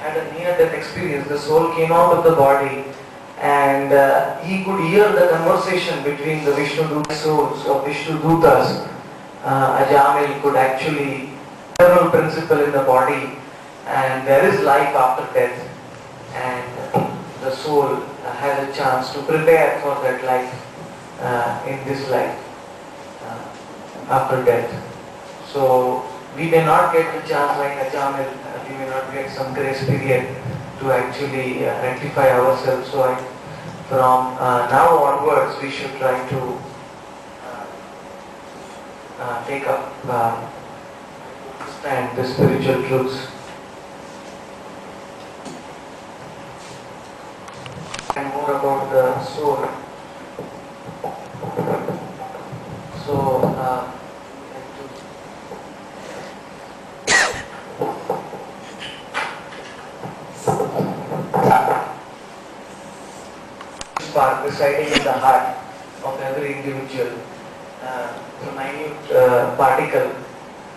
had a near-death experience. The soul came out of the body and he could hear the conversation between the Vishnu souls of Vishnu Dutas. Ajamil could actually eternal principle in the body, and there is life after death, and the soul has a chance to prepare for that life in this life after death. So we may not get the chance like Ajamil, we may not get some grace period to actually rectify ourselves. So from now onwards we should try to take up understand the spiritual truths and more about the soul. So spark residing in the heart of every individual, the minute particle,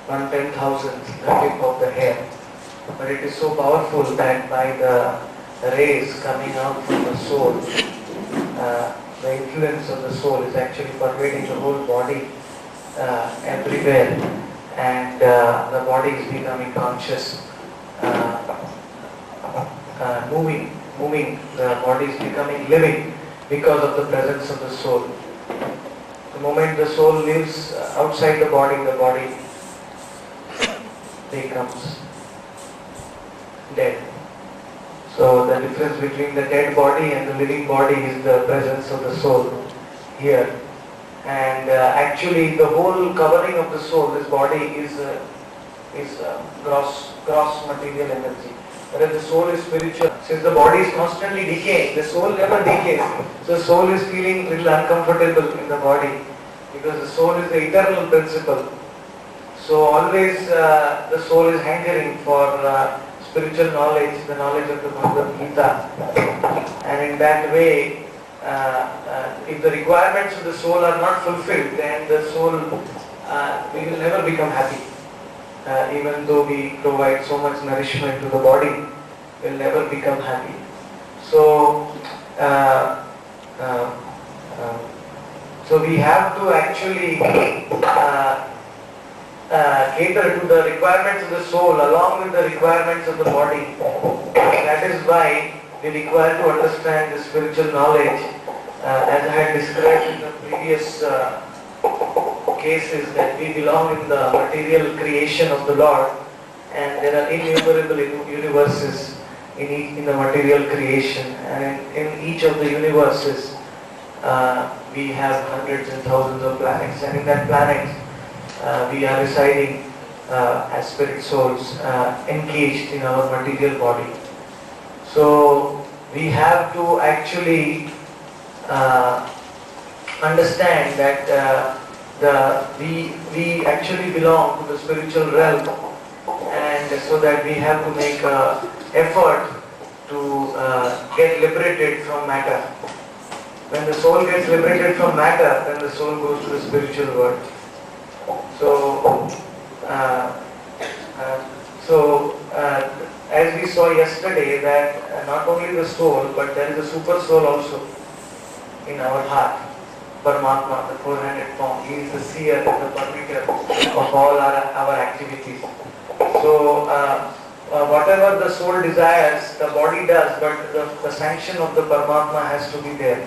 1/10,000th the tip of the hair, but it is so powerful that by the rays coming out from the soul, the influence of the soul is actually pervading the whole body everywhere, and the body is becoming conscious, moving, the body is becoming living because of the presence of the soul. The moment the soul lives outside the body becomes dead. So the difference between the dead body and the living body is the presence of the soul here. And actually the whole covering of the soul, this body is gross material energy. Whereas the soul is spiritual. Since the body is constantly decaying, the soul never decays. So the soul is feeling a little uncomfortable in the body because the soul is the eternal principle. So always the soul is hankering for spiritual knowledge, the knowledge of the Bhagavad Gita. And in that way, if the requirements of the soul are not fulfilled, then the soul will never become happy. Even though we provide so much nourishment to the body, will never become happy. So, so we have to actually cater to the requirements of the soul along with the requirements of the body. That is why we require to understand the spiritual knowledge, as I had described in the previous cases, that we belong in the material creation of the Lord, and there are innumerable universes in the material creation, and in each of the universes we have hundreds and thousands of planets, and in that planet we are residing as spirit souls encaged in our material body. So we have to actually understand that we actually belong to the spiritual realm, and so that we have to make effort to get liberated from matter. When the soul gets liberated from matter, then the soul goes to the spiritual world. So, as we saw yesterday, that not only the soul, but there is a super soul also in our heart. Paramatma, the four-handed form, he is the seer and the permitter of all our activities. So, whatever the soul desires, the body does, but the sanction of the Paramatma has to be there.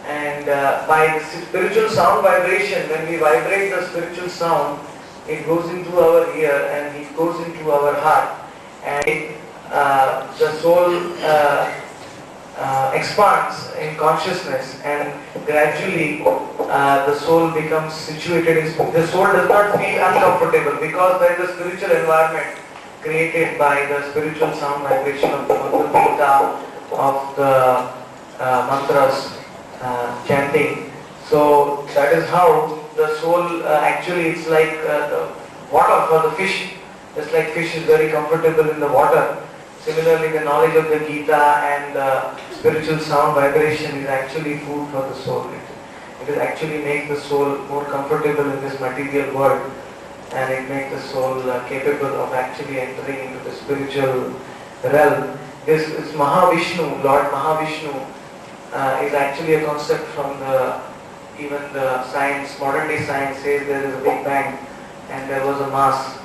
And by the spiritual sound vibration, when we vibrate the spiritual sound, it goes into our ear and it goes into our heart, and the soul expands in consciousness, and gradually the soul becomes situated in the soul does not feel uncomfortable because there is a spiritual environment created by the spiritual sound vibration of the Bhagavad Gita, of the mantras, chanting. So that is how the soul actually, it's like the water for the fish. Just like fish is very comfortable in the water, similarly the knowledge of the Gita and the spiritual sound vibration is actually food for the soul. It actually makes the soul more comfortable in this material world, and it makes the soul capable of actually entering into the spiritual realm. This Mahavishnu, Lord Mahavishnu, is actually a concept from even the science, modern day science says there is a Big Bang and there was a mass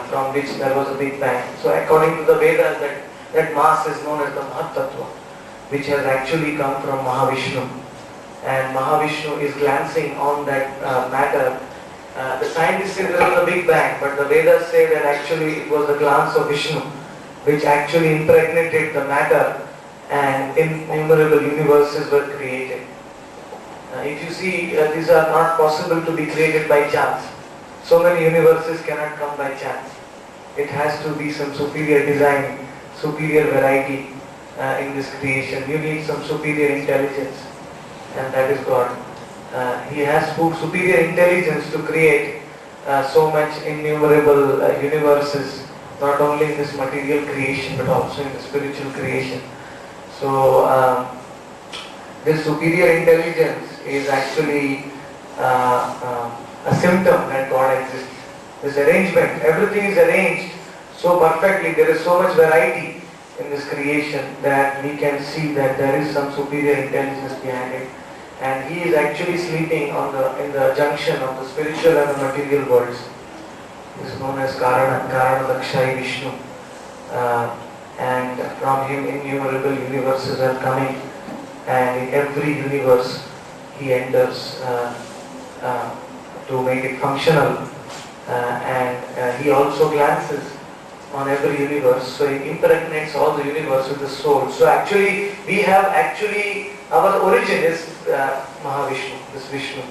from which there was a Big Bang. So according to the Vedas, that mass is known as the Mahatattva, which has actually come from Mahavishnu. And Mahavishnu is glancing on that matter. The scientists say there was a Big Bang, but the Vedas say that actually it was the glance of Vishnu which actually impregnated the matter and innumerable universes were created. If you see, these are not possible to be created by chance. So many universes cannot come by chance. It has to be some superior design, superior variety in this creation. You need some superior intelligence, and that is God. He has superior intelligence to create so much innumerable universes, not only in this material creation but also in the spiritual creation. So this superior intelligence is actually a symptom that God exists. This arrangement, everything is arranged so perfectly, there is so much variety in this creation that we can see that there is some superior intelligence behind it. And He is actually sleeping in the junction of the spiritual and the material worlds. This is known as Karanadakshayi Vishnu. And from Him innumerable universes are coming, and in every universe He enters to make it functional, and He also glances on every universe, so He impregnates all the universe with the soul. So actually our origin is Mahavishnu, this Vishnu.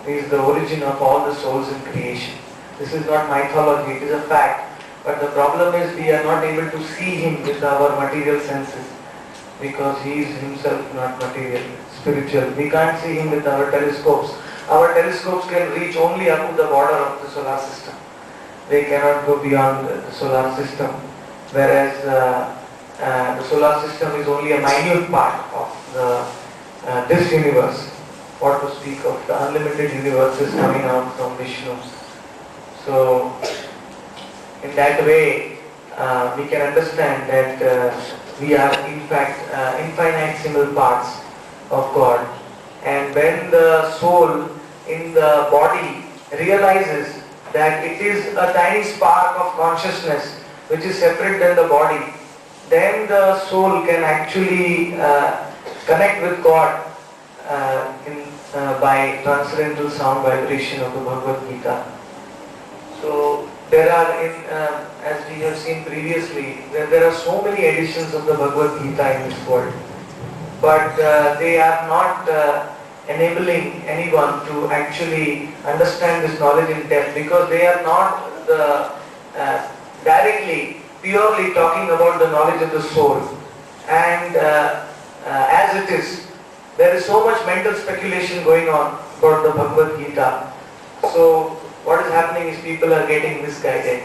He is the origin of all the souls in creation. This is not mythology, it is a fact. But the problem is we are not able to see Him with our material senses, because He is Himself not material, spiritual. We can't see Him with our telescopes. Our telescopes can reach only up to the border of the solar system. They cannot go beyond the solar system, whereas the solar system is only a minute part of this universe. What to speak of the unlimited universes coming out from Vishnu. So in that way we can understand that we are in fact infinitesimal parts of God. And when the soul in the body realizes that it is a tiny spark of consciousness which is separate than the body, then the soul can actually connect with God by transcendental sound vibration of the Bhagavad Gita. So there are, as we have seen previously, there are so many editions of the Bhagavad Gita in this world, but they are not enabling anyone to actually understand this knowledge in depth, because they are not directly, purely talking about the knowledge of the soul. And as it is, there is so much mental speculation going on about the Bhagavad Gita. So what is happening is people are getting misguided.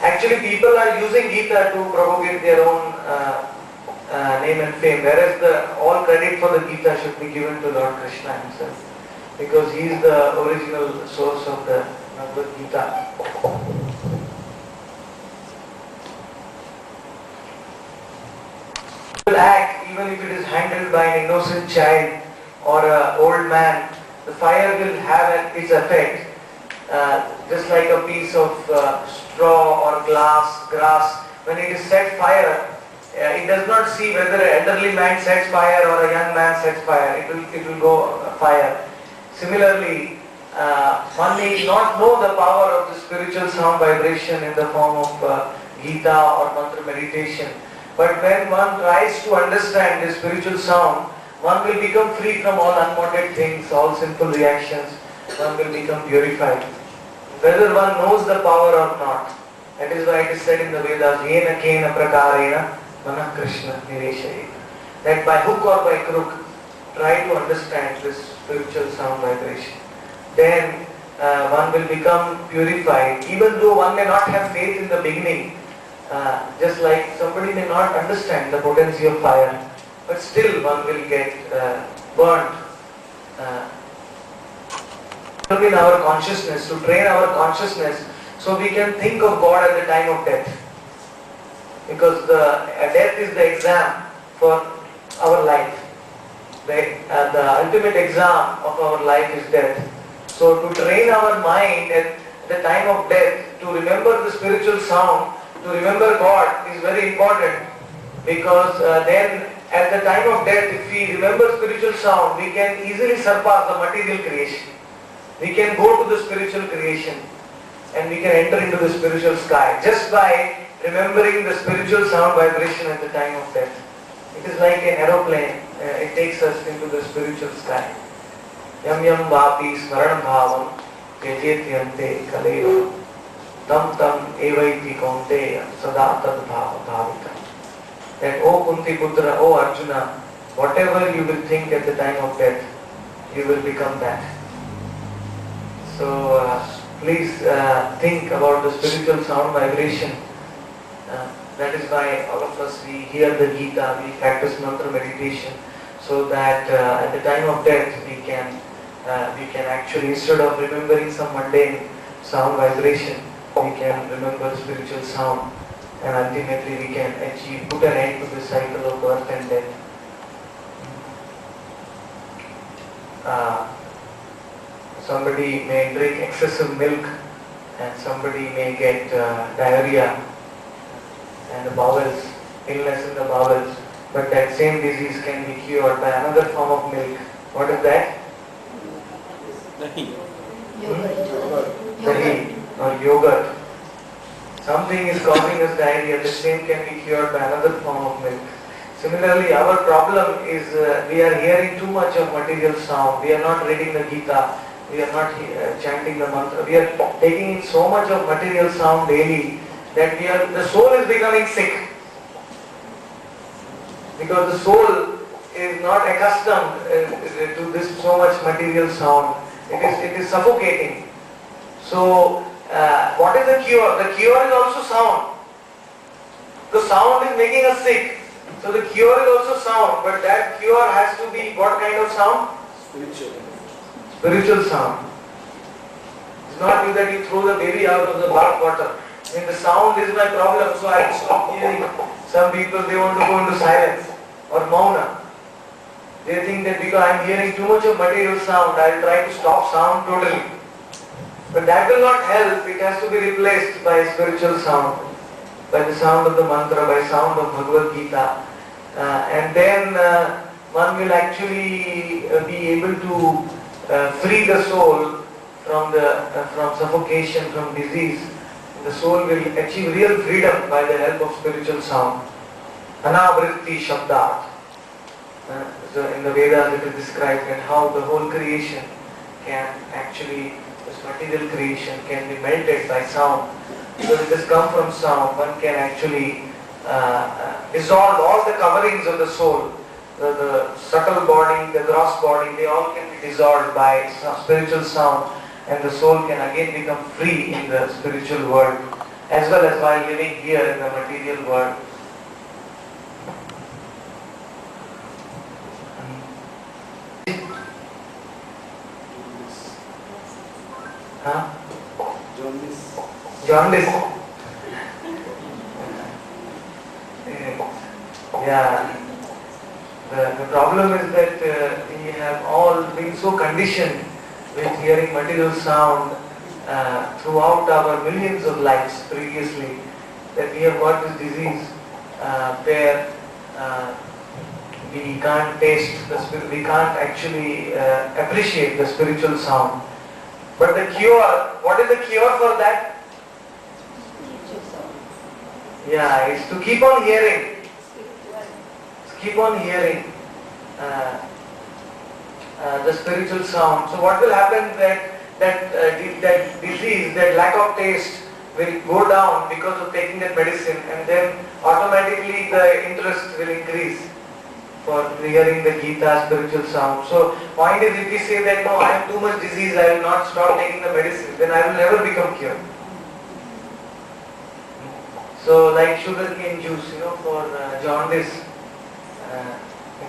Actually people are using Gita to propagate their own name and fame, whereas all credit for the Gita should be given to Lord Krishna Himself, because He is the original source of the Bhagavad Gita. Act, even if it is handled by an innocent child or an old man, the fire will have its effect, just like a piece of straw or grass. When it is set fire, it does not see whether an elderly man sets fire or a young man sets fire. It will go fire. Similarly, one may not know the power of the spiritual sound vibration in the form of Gita or mantra meditation. But when one tries to understand the spiritual sound, one will become free from all unwanted things, all sinful reactions. One will become purified, whether one knows the power or not. That is why it is said in the Vedas, Yena kena prakarena manah Krishna nireshayet. That by hook or by crook, try to understand this spiritual sound vibration. Then one will become purified, even though one may not have faith in the beginning. Just like somebody may not understand the potency of fire, but still one will get burnt. In our consciousness, to train our consciousness so we can think of God at the time of death. because death is the exam for our life. The ultimate exam of our life is death. So to train our mind at the time of death to remember the spiritual sound, to remember God is very important, because then at the time of death, if we remember spiritual sound, we can easily surpass the material creation. We can go to the spiritual creation and we can enter into the spiritual sky just by remembering the spiritual sound vibration at the time of death. It is like an aeroplane. It takes us into the spiritual sky. Yam yam vapi smaran bhavam yajetyante kaleva tam tam evaiti kaunteya sada tad bhava bhavita. That, O Kunti Putra, O Arjuna, whatever you will think at the time of death, you will become that. So please think about the spiritual sound vibration. That is why all of us, we hear the Gita, we practice mantra meditation, so that at the time of death we can actually, instead of remembering some mundane sound vibration, we can remember spiritual sound, and ultimately we can achieve, put an end to the cycle of birth and death. Somebody may drink excessive milk and somebody may get diarrhea and the bowels, illness in the bowels, but that same disease can be cured by another form of milk. What is that? Dahi. Dahi or yogurt. Something is causing us diarrhea, the same can be cured by another form of milk. Similarly, our problem is we are hearing too much of material sound. We are not reading the Gita. We are not chanting the mantra. We are taking in so much of material sound daily that the soul is becoming sick. Because the soul is not accustomed to this so much material sound. It is suffocating. So, what is the cure? The cure is also sound. The sound is making us sick. So the cure is also sound, but that cure has to be what kind of sound? Spiritual sound. It's not that you throw the baby out of the bath water. I mean, the sound is my problem, so I stop hearing. Some people, they want to go into silence or mauna. They think that because I am hearing too much of material sound, I will try to stop sound totally. But that will not help. It has to be replaced by spiritual sound, by the sound of the mantra, by sound of Bhagavad Gita. And then one will actually be able to free the soul from suffocation, from disease. The soul will achieve real freedom by the help of spiritual sound. Anavritti Shabdat. So in the Vedas it is described that how the whole creation can actually, this material creation can be melted by sound. Because it has come from sound, one can actually dissolve all the coverings of the soul. The subtle body, the gross body, they all can be dissolved by spiritual sound, and the soul can again become free in the spiritual world, as well as while living here in the material world. Huh? Jaundice. Yeah. The problem is that we have all been so conditioned with hearing material sound throughout our millions of lives previously that we have got this disease where we can't taste we can't actually appreciate the spiritual sound. But the cure, what is the cure for that? Yeah, it's to keep on hearing. Keep on hearing the spiritual sound. So what will happen that disease, that lack of taste will go down because of taking that medicine, and then automatically the interest will increase for hearing the Gita, spiritual sound. So point is, if we say that no, I am too much disease, I will not stop taking the medicine, then I will never become cured. So like sugarcane juice, for jaundice,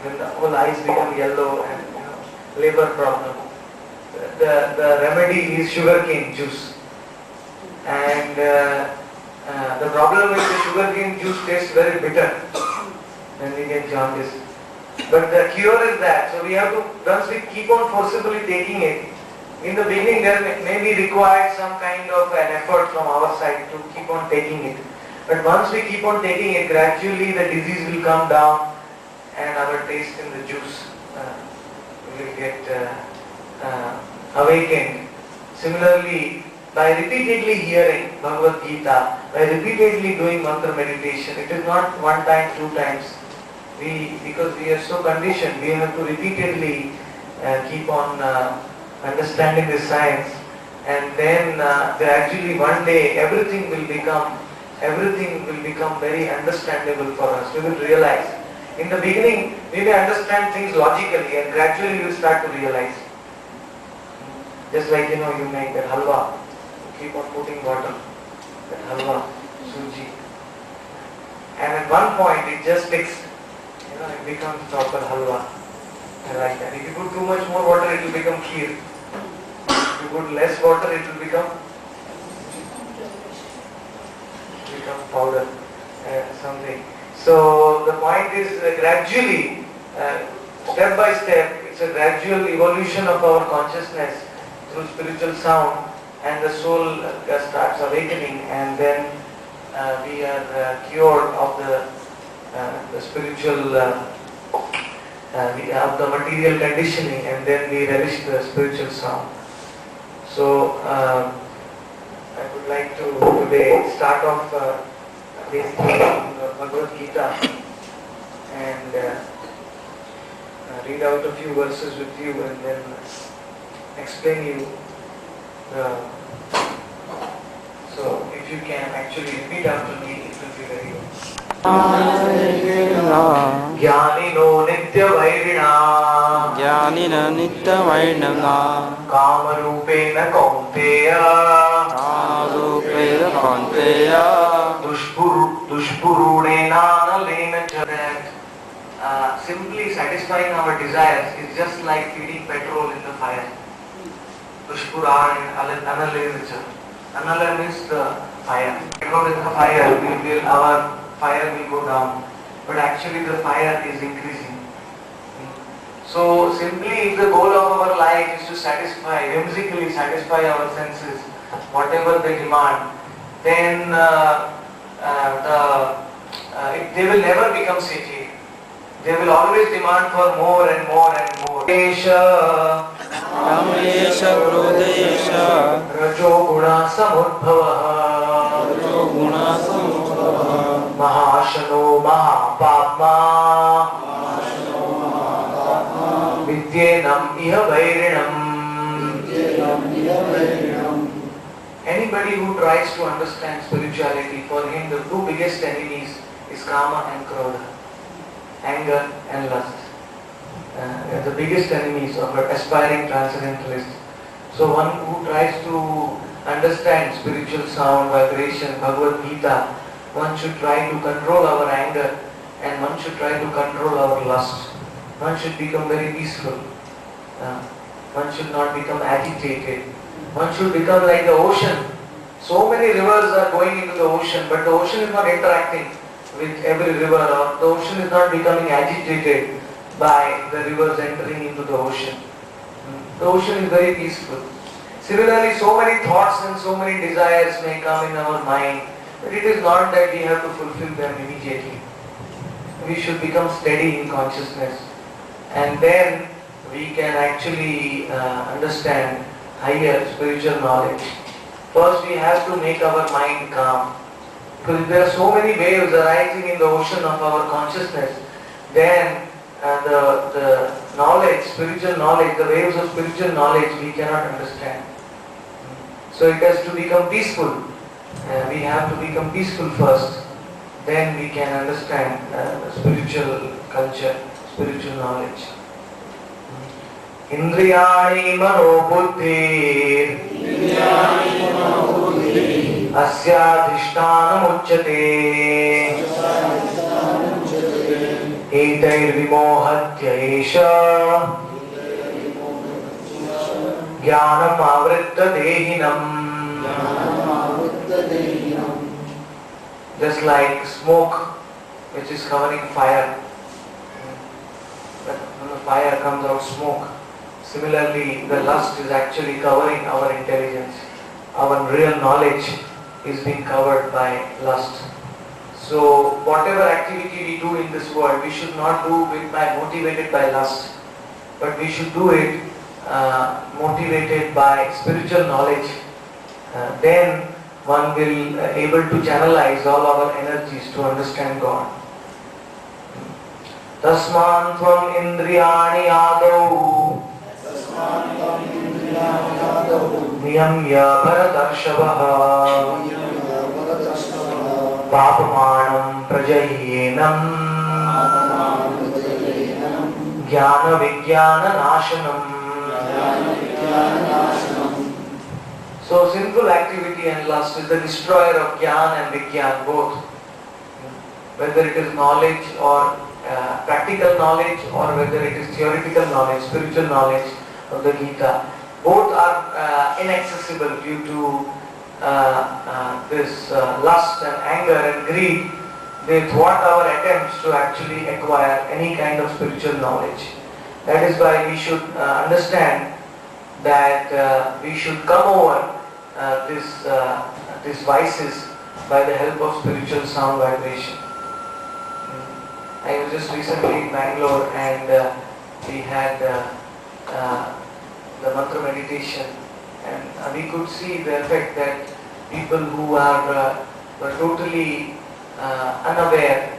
when the whole eyes become yellow and liver problem. The remedy is sugarcane juice. And The problem is the sugarcane juice tastes very bitter when we get jaundice. But the cure is that. So we have to, once we keep on forcibly taking it, in the beginning there may be required some kind of an effort from our side to keep on taking it. But once we keep on taking it, gradually the disease will come down and our taste in the juice will get awakened. Similarly, by repeatedly hearing Bhagavad Gita, by repeatedly doing mantra meditation, it is not one time, two times. Because we are so conditioned, we have to repeatedly keep on understanding the science, and then gradually one day everything will become very understandable for us. We will realize. In the beginning, we may understand things logically, and gradually we will start to realize. Just like you make that halwa, you keep on putting water, that halwa, suji, and at one point it just sticks. It becomes proper halwa. I like that. If you put too much more water, it will become kheer. If you put less water, it will become powder, something. So the point is gradually, step by step, it's a gradual evolution of our consciousness through spiritual sound, and the soul starts awakening, and then we are cured of the spiritual, of the material conditioning, and then we relish the spiritual sound. So I would like to today start off basically Bhagavad Gita and read out a few verses with you, and then explain you. So if you can actually repeat after me, it will be very good. ज्ञानिनो नित्यवैरिणा कामरूपेण कौन्तेय दुष्पुरुणेनानलेन च. Simply satisfying our desires is just like feeding petrol in the fire. Dushpuranalena cha. Anala means the fire. Petrol in the fire, our fire will go down, but actually the fire is increasing. So simply, if the goal of our life is to whimsically satisfy our senses, whatever they demand, then they will never become satiated. They will always demand for more and more and more. Kamesha Krodesha Rajo Guna Samudbhava Mahashano Mahapatma Vidyenam Iha Vairinam. Anybody who tries to understand spirituality, for him the two biggest enemies is Kama and Krodha, anger and lust. The biggest enemies of an aspiring transcendentalist. So one who tries to understand spiritual sound, vibration, Bhagavad Gita, one should try to control our anger, and one should try to control our lust. One should become very peaceful. One should not become agitated. One should become like the ocean. So many rivers are going into the ocean, but the ocean is not interacting with every river, or the ocean is not becoming agitated by the rivers entering into the ocean. The ocean is very peaceful. Similarly, so many thoughts and so many desires may come in our mind, but it is not that we have to fulfill them immediately. We should become steady in consciousness, and then we can actually understand higher spiritual knowledge. First we have to make our mind calm, because there are so many waves arising in the ocean of our consciousness, then the knowledge, spiritual knowledge, the waves of spiritual knowledge we cannot understand. So it has to become peaceful. We have to become peaceful first, then we can understand the spiritual culture, spiritual knowledge. Indriyani mano buddhir asyadhishtanam uchyate etair vimohatya esha jnanam avritta dehinam. just like smoke which is covering fire. When the fire comes out smoke. Similarly, the lust is actually covering our intelligence. Our real knowledge is being covered by lust. So whatever activity we do in this world, we should not do it motivated by lust, but we should do it motivated by spiritual knowledge. Then one will able to channelize all our energies to understand God. Tasman tvam indriyani adau niyamya bharatarshavah papamanam prajayenam jnana vijnana nashanam. So sinful activity and lust is the destroyer of jnana and vijnana both. Whether it is knowledge or practical knowledge, or whether it is theoretical knowledge, spiritual knowledge of the Gita, both are inaccessible due to this lust and anger and greed. They thwart our attempts to actually acquire any kind of spiritual knowledge. That is why we should understand that we should come over these vices by the help of spiritual sound vibration. I was just recently in Bangalore and we had the mantra meditation, and we could see the effect that people who were totally unaware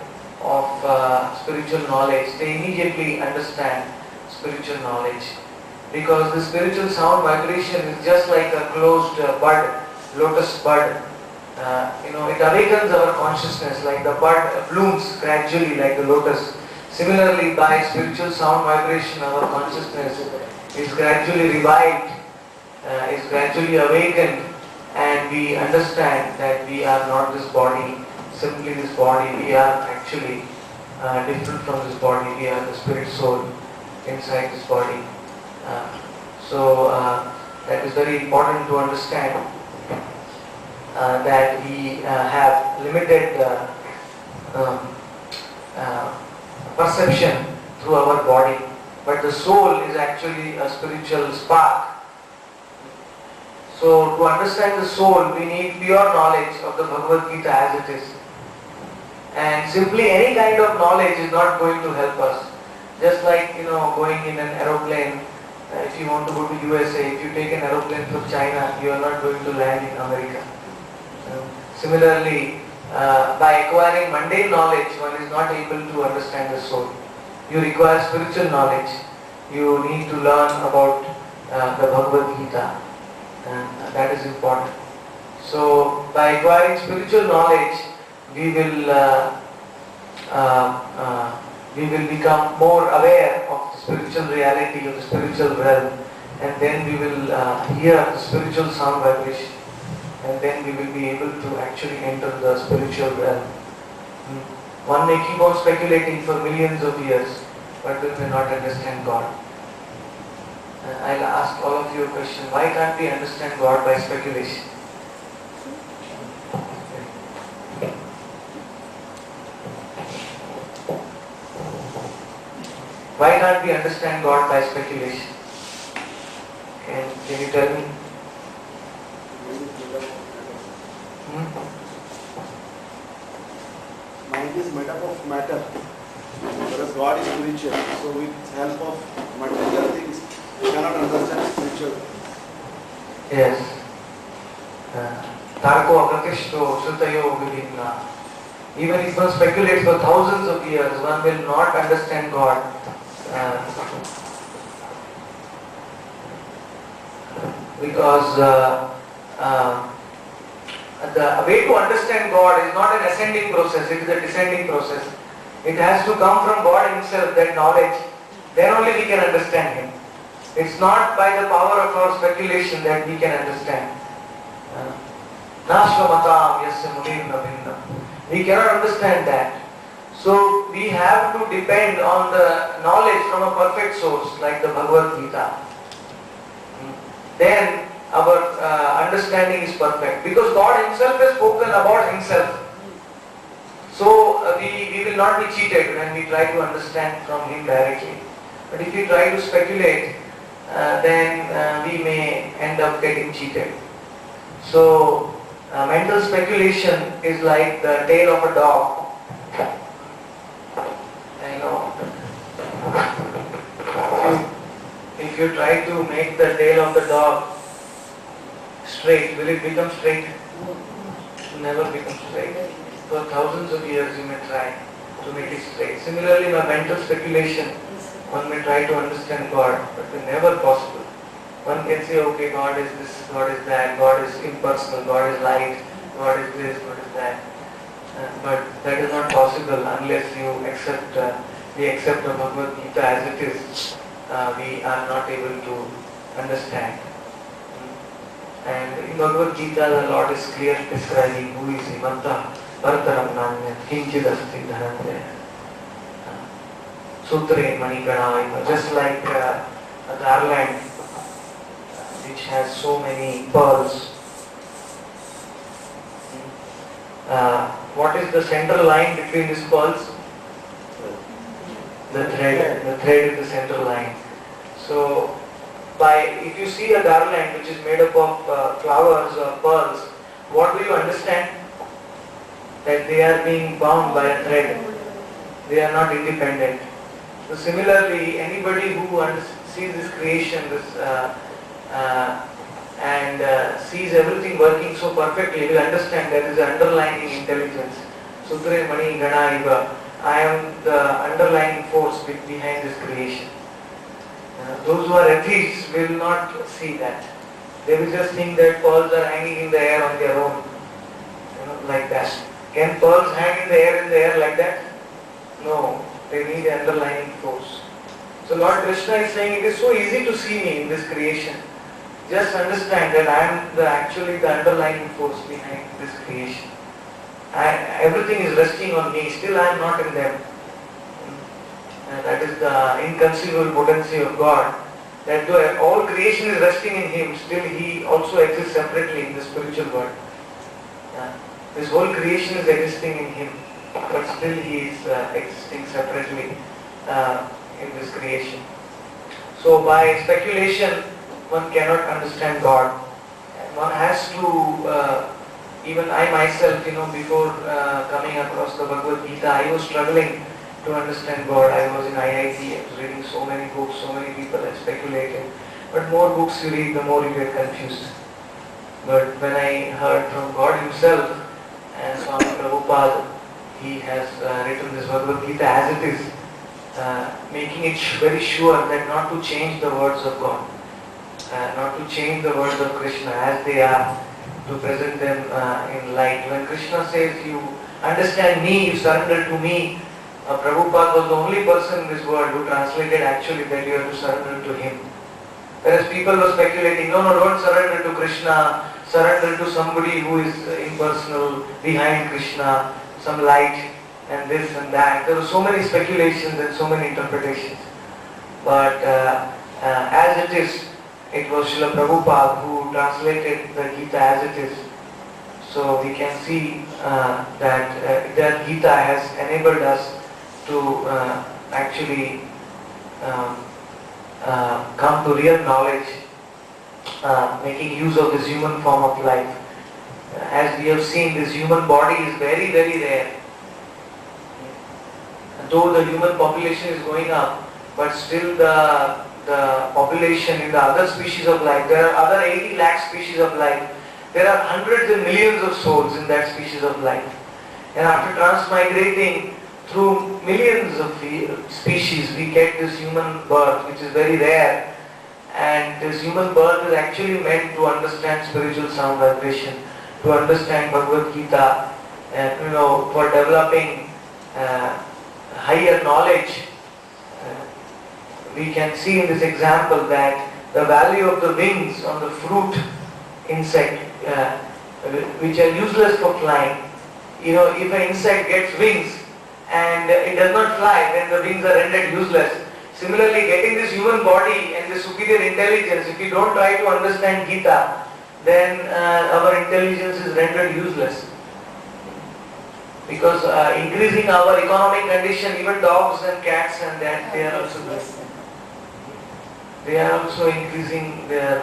of spiritual knowledge, they immediately understand spiritual knowledge, because the spiritual sound vibration is just like a closed bud, lotus bud. It awakens our consciousness like the bud blooms gradually like the lotus. Similarly, by spiritual sound vibration, our consciousness is gradually revived, is gradually awakened, and we understand that we are not this body, simply this body. We are actually different from this body. We are the spirit soul inside this body. So that is very important to understand. That we have limited perception through our body, but the soul is actually a spiritual spark. So to understand the soul, we need pure knowledge of the Bhagavad Gita as it is. And simply any kind of knowledge is not going to help us. Just like going in an aeroplane, if you want to go to USA, if you take an aeroplane from China, you are not going to land in America. Similarly, by acquiring mundane knowledge, one is not able to understand the soul. You require spiritual knowledge. You need to learn about the Bhagavad Gita, and that is important. So, by acquiring spiritual knowledge, we will become more aware of the spiritual reality, of the spiritual realm, and then we will hear the spiritual sound vibration. And then we will be able to actually enter the spiritual realm. One may keep on speculating for millions of years, but we may not understand God. I'll ask all of you a question. Why can't we understand God by speculation? Why can't we understand God by speculation? Can you tell me? Mind is made up of matter, whereas God is spiritual. So with help of material things, we cannot understand spiritual. Yes. Tarko apratishto sutayo vivinna. Even if one speculates for thousands of years, one will not understand God. Because the way to understand God is not an ascending process, it is a descending process. It has to come from God Himself, that knowledge. Then only we can understand Him. It's not by the power of our speculation that we can understand. Nashvamatam yasya munirna bhinnam. We cannot understand that. So we have to depend on the knowledge from a perfect source like the Bhagavad Gita. Then our understanding is perfect, because God Himself has spoken about Himself. So we will not be cheated when we try to understand from him directly. But if we try to speculate, then we may end up getting cheated. So mental speculation is like the tail of a dog. You know, if you try to make the tail of the dog straight, will it become straight? It will never become straight. For thousands of years you may try to make it straight. Similarly, by mental speculation, one may try to understand God, but it's never possible. One can say, okay, God is this, God is that, God is impersonal, God is light, God is this, God is that. But that is not possible unless you accept the Bhagavad Gita as it is. We are not able to understand. And in Bhagavad Gita, the Lord is clearly describing who is Himanta, Bhartaram Nanya, Kinchidasti Dhananya, Sutre Maniganaiva, just like a garland which has so many pearls. What is the central line between these pearls? The thread. The thread is the central line. So, if you see a garland which is made up of flowers or pearls, what do you understand? That they are being bound by a thread. They are not independent. So similarly, anybody who sees this creation, and sees everything working so perfectly will understand there is an underlying intelligence. Sudre Mani Gana Iva. I am the underlying force behind this creation. Those who are atheists will not see that. They will just think that pearls are hanging in the air on their own. Like that. Can pearls hang in the air like that? No. They need the underlying force. So Lord Krishna is saying, it is so easy to see me in this creation. Just understand that I am actually the underlying force behind this creation. Everything is resting on me, still I am not in them. And that is the inconceivable potency of God. That though all creation is resting in Him, still He also exists separately in the spiritual world. This whole creation is existing in Him, but still He is existing separately in this creation. So by speculation, one cannot understand God. One has to, even I myself, before coming across the Bhagavad Gita, I was struggling to understand God. I was in IIT, I was reading so many books, so many people had speculated. But more books you read, the more you get confused. But when I heard from God Himself, and Swami Prabhupada, he has written this Bhagavad Gita as it is, making it very sure that not to change the words of God, not to change the words of Krishna as they are, to present them in light. When Krishna says, you understand me, you surrender to me, Prabhupada was the only person in this world who translated actually that you have to surrender to him. Whereas people were speculating, no, don't surrender to Krishna, surrender to somebody who is impersonal, behind Krishna, some light and this and that. There were so many speculations and so many interpretations. But as it is, it was Srila Prabhupada who translated the Gita as it is. So we can see that Gita has enabled us to actually come to real knowledge, making use of this human form of life. As we have seen, this human body is very, very rare. Though the human population is going up, but still the population in the other species of life, there are other 80 lakh species of life. There are hundreds and millions of souls in that species of life. And after transmigrating through millions of species, we get this human birth, which is very rare. And this human birth is actually meant to understand spiritual sound vibration, to understand Bhagavad Gita, and for developing higher knowledge. We can see in this example that the value of the wings on the fruit insect, which are useless for flying. If an insect gets wings and it does not fly, then the wings are rendered useless. Similarly, getting this human body and this superior intelligence, if we don't try to understand Gita, then our intelligence is rendered useless. Because increasing our economic condition, even dogs and cats and that, they are also doing. They are also increasing their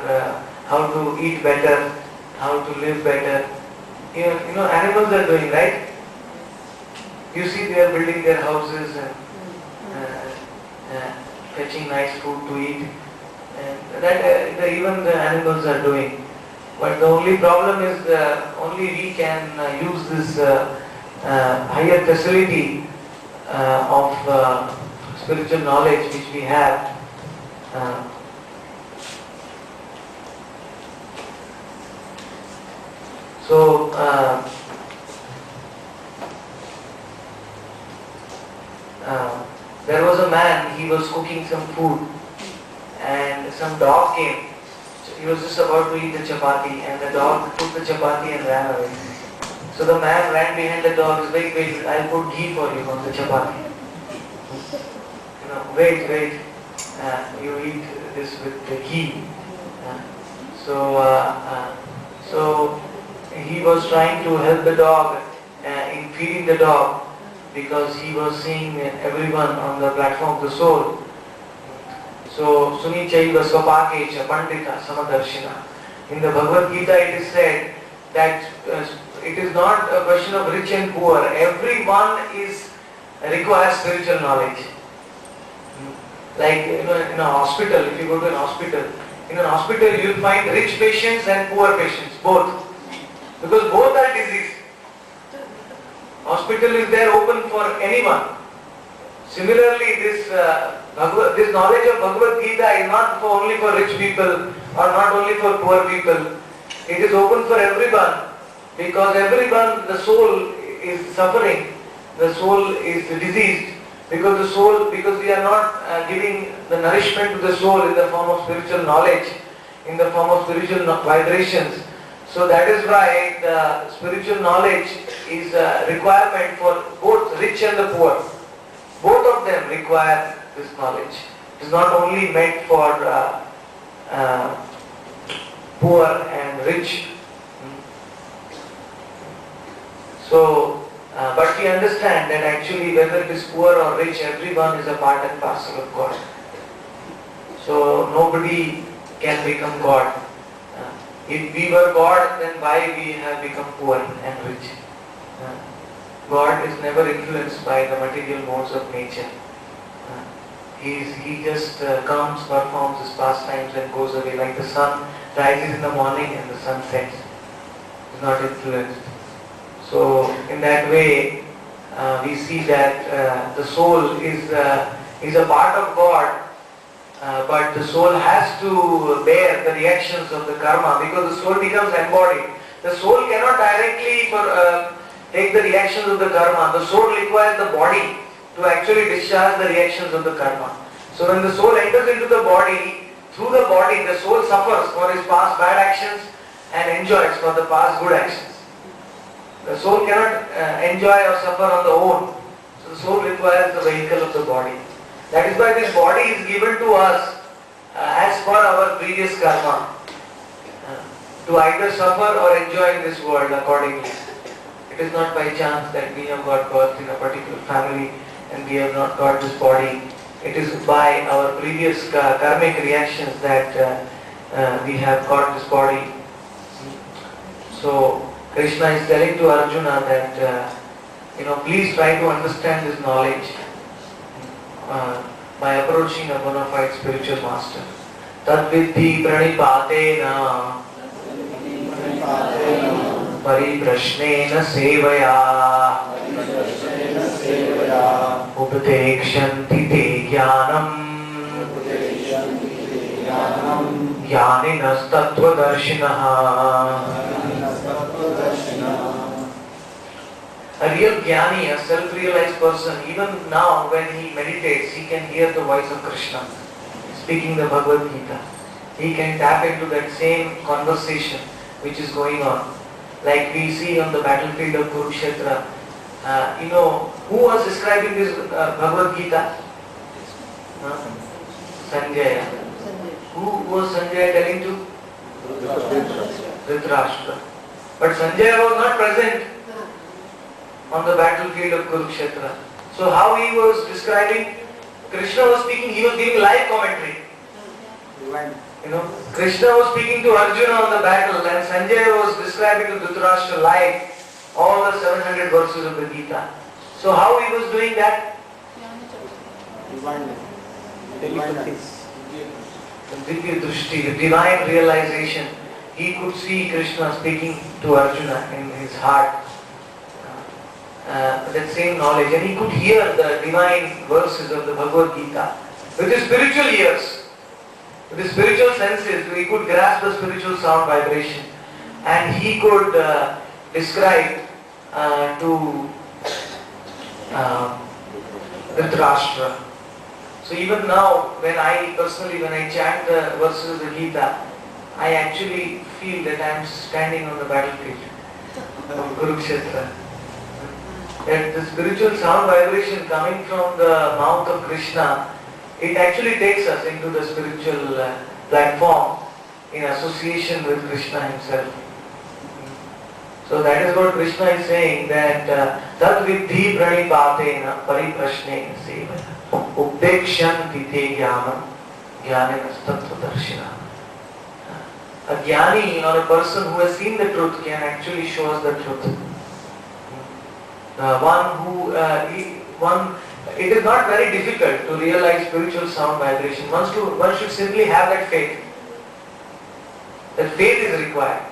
how to eat better, how to live better. Even, animals are doing, right? You see, they are building their houses and fetching nice food to eat, and that even the animals are doing. But the only problem is only we can use this higher facility of spiritual knowledge which we have. So there was a man, he was cooking some food and some dog came. So he was just about to eat the chapati and the dog took the chapati and ran away. So the man ran behind the dog, wait, I'll put ghee for you on the chapati. Wait, you eat this with the ghee. So he was trying to help the dog in feeding the dog, because he was seeing everyone on the platform of the soul. So, Sunichaiva Swapakecha Pandita Samadarshina. In the Bhagavad Gita it is said that it is not a question of rich and poor. Everyone requires spiritual knowledge. Like in a hospital, if you go to an hospital, in an hospital you will find rich patients and poor patients, both. Because both are diseased. Hospital is there open for anyone. Similarly, this knowledge of Bhagavad Gita is not only for rich people or not only for poor people. It is open for everyone, because everyone, the soul is suffering, the soul is diseased, because we are not giving the nourishment to the soul in the form of spiritual knowledge, in the form of spiritual vibrations. So that is why the spiritual knowledge is a requirement for both rich and the poor. Both of them require this knowledge. It is not only meant for poor and rich. So, but we understand that actually whether it is poor or rich, everyone is a part and parcel of God. So nobody can become God. If we were God, then why we have become poor and rich? God is never influenced by the material modes of nature. He just comes, performs his pastimes and goes away, like the sun rises in the morning and the sun sets. He is not influenced. So in that way, we see that the soul is a part of God, but the soul has to bear the reactions of the karma, because the soul becomes embodied. The soul cannot directly take the reactions of the karma. The soul requires the body to actually discharge the reactions of the karma. So when the soul enters into the body, through the body the soul suffers for his past bad actions and enjoys for the past good actions. The soul cannot enjoy or suffer on the own. So the soul requires the vehicle of the body. That is why this body is given to us as per our previous karma, to either suffer or enjoy in this world accordingly. It is not by chance that we have got birth in a particular family and we have not got this body. It is by our previous karmic reactions that we have got this body. So Krishna is telling to Arjuna that please try to understand this knowledge by approaching a bona fide spiritual master. Tad viddhi pranipatena pariprashnena sevaya upadekshanti te jnanam jnaninas tattvadarshinah. A real jnani, a self-realized person, even now when he meditates, he can hear the voice of Krishna speaking the Bhagavad Gita. He can tap into that same conversation which is going on. Like we see on the battlefield of Kurukshetra, who was describing this Bhagavad Gita? Sanjaya. Who was Sanjaya telling to? Dhritarashtra. But Sanjaya was not present. on the battlefield of Kurukshetra. So how he was describing, Krishna was speaking, he was giving live commentary. Krishna was speaking to Arjuna on the battle, and Sanjaya was describing to Dhritarashtra live all the 700 verses of the Gita. So how he was doing that? Divya Drushti, divine realization. He could see Krishna speaking to Arjuna in his heart. That same knowledge, and he could hear the divine verses of the Bhagavad Gita with his spiritual ears. With his spiritual senses, he could grasp the spiritual sound vibration, and he could describe to Dhritarashtra. So even now, when I chant the verses of the Gita, I actually feel that I am standing on the battlefield of Kurukshetra. That the spiritual sound vibration coming from the mouth of Krishna, it actually takes us into the spiritual platform in association with Krishna himself. So that is what Krishna is saying, that Tat Vidhi Pranipatena Pariprashnena Sevana Updekshanti Te Jnanam Jnananas Tattva Darshina. A jnani or a person who has seen the truth can actually show us the truth. It is not very difficult to realize spiritual sound vibration. One should simply have that faith. That faith is required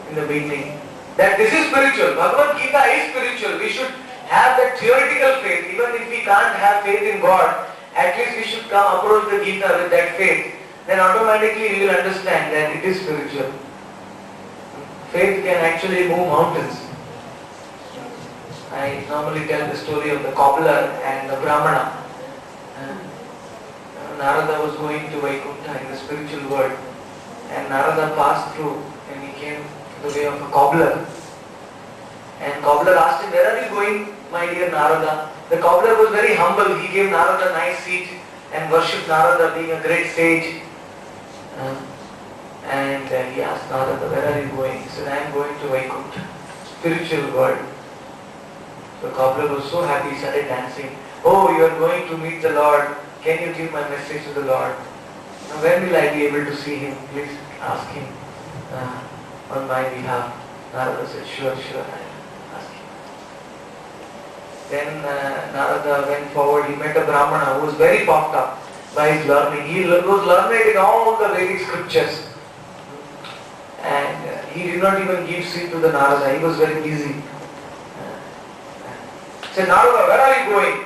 in the beginning. That this is spiritual. Bhagavad Gita is spiritual. We should have that theoretical faith. Even if we can't have faith in God, at least we should approach the Gita with that faith. Then automatically we will understand that it is spiritual. Faith can actually move mountains. I normally tell the story of the cobbler and the Brahmana. Narada was going to Vaikuntha in the spiritual world, and Narada passed through and he came to the way of a cobbler. And cobbler asked him, "Where are you going, my dear Narada?" The cobbler was very humble. He gave Narada a nice seat and worshipped Narada being a great sage. And he asked Narada, "Where are you going?" He said, "I am going to Vaikuntha, spiritual world." The cobbler was so happy, he started dancing. "Oh, you are going to meet the Lord. Can you give my message to the Lord? Now, when will I be able to see him? Please ask him on my behalf." Narada said, Sure, I will ask him." Then Narada went forward. He met a Brahmana who was very puffed up by his learning. He was learned in all the Vedic scriptures. And he did not even give seat to the Narada. He was very busy. He said, "Narada, where are you going?"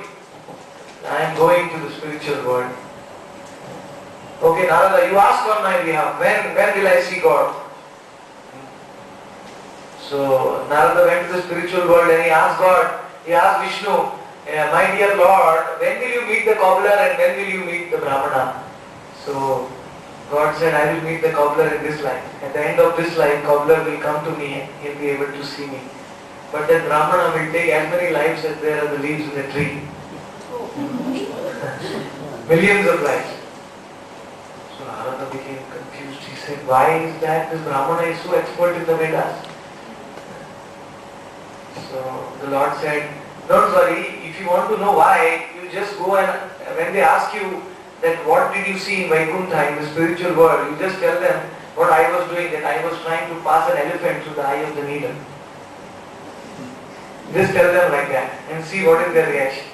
"I am going to the spiritual world." "Okay, Narada, you ask on my behalf. When will I see God?" So Narada went to the spiritual world and he asked God, he asked Vishnu, "My dear Lord, when will you meet the cobbler and when will you meet the Brahmana?" So God said, "I will meet the cobbler in this life. At the end of this life, cobbler will come to me and he will be able to see me. But that Brahmana will take as many lives as there are the leaves in the tree." Millions of lives. So Narada became confused. He said, "Why is that this Brahmana is so expert in the Vedas?" So the Lord said, "Don't worry, if you want to know why, you just go and when they ask you that what did you see in Vaikuntha, in the spiritual world, you just tell them what I was doing, that I was trying to pass an elephant through the eye of the needle." Just tell them like that and see what is their reaction.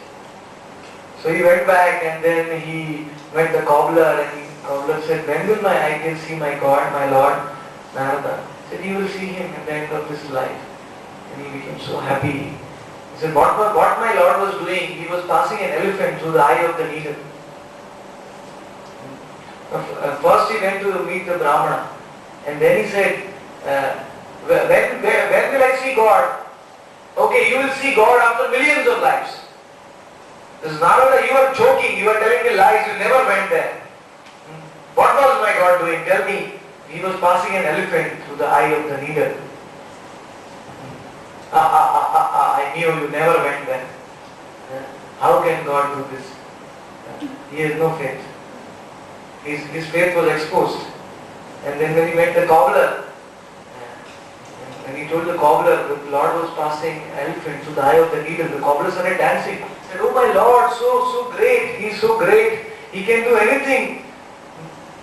So he went back and then he met the cobbler and the cobbler said, "When will my eye can see my God, my Lord?" Narada said, "You will see him at the end of this life." And he became so happy. He said, what my Lord was doing, he was passing an elephant through the eye of the needle. First he went to meet the Brahmana and then he said, when will I see God?" "Okay, you will see God after millions of lives." This is Narada, you are joking, you are telling me lies, you never went there. What was my God doing? Tell me. He was passing an elephant through the eye of the needle. I knew you never went there. How can God do this? He has no faith. His faith was exposed. And then when he met the cobbler, when he told the cobbler, the Lord was passing elephant through the eye of the needle. The cobbler started dancing. He said, "Oh my Lord, so great. He is so great. He can do anything."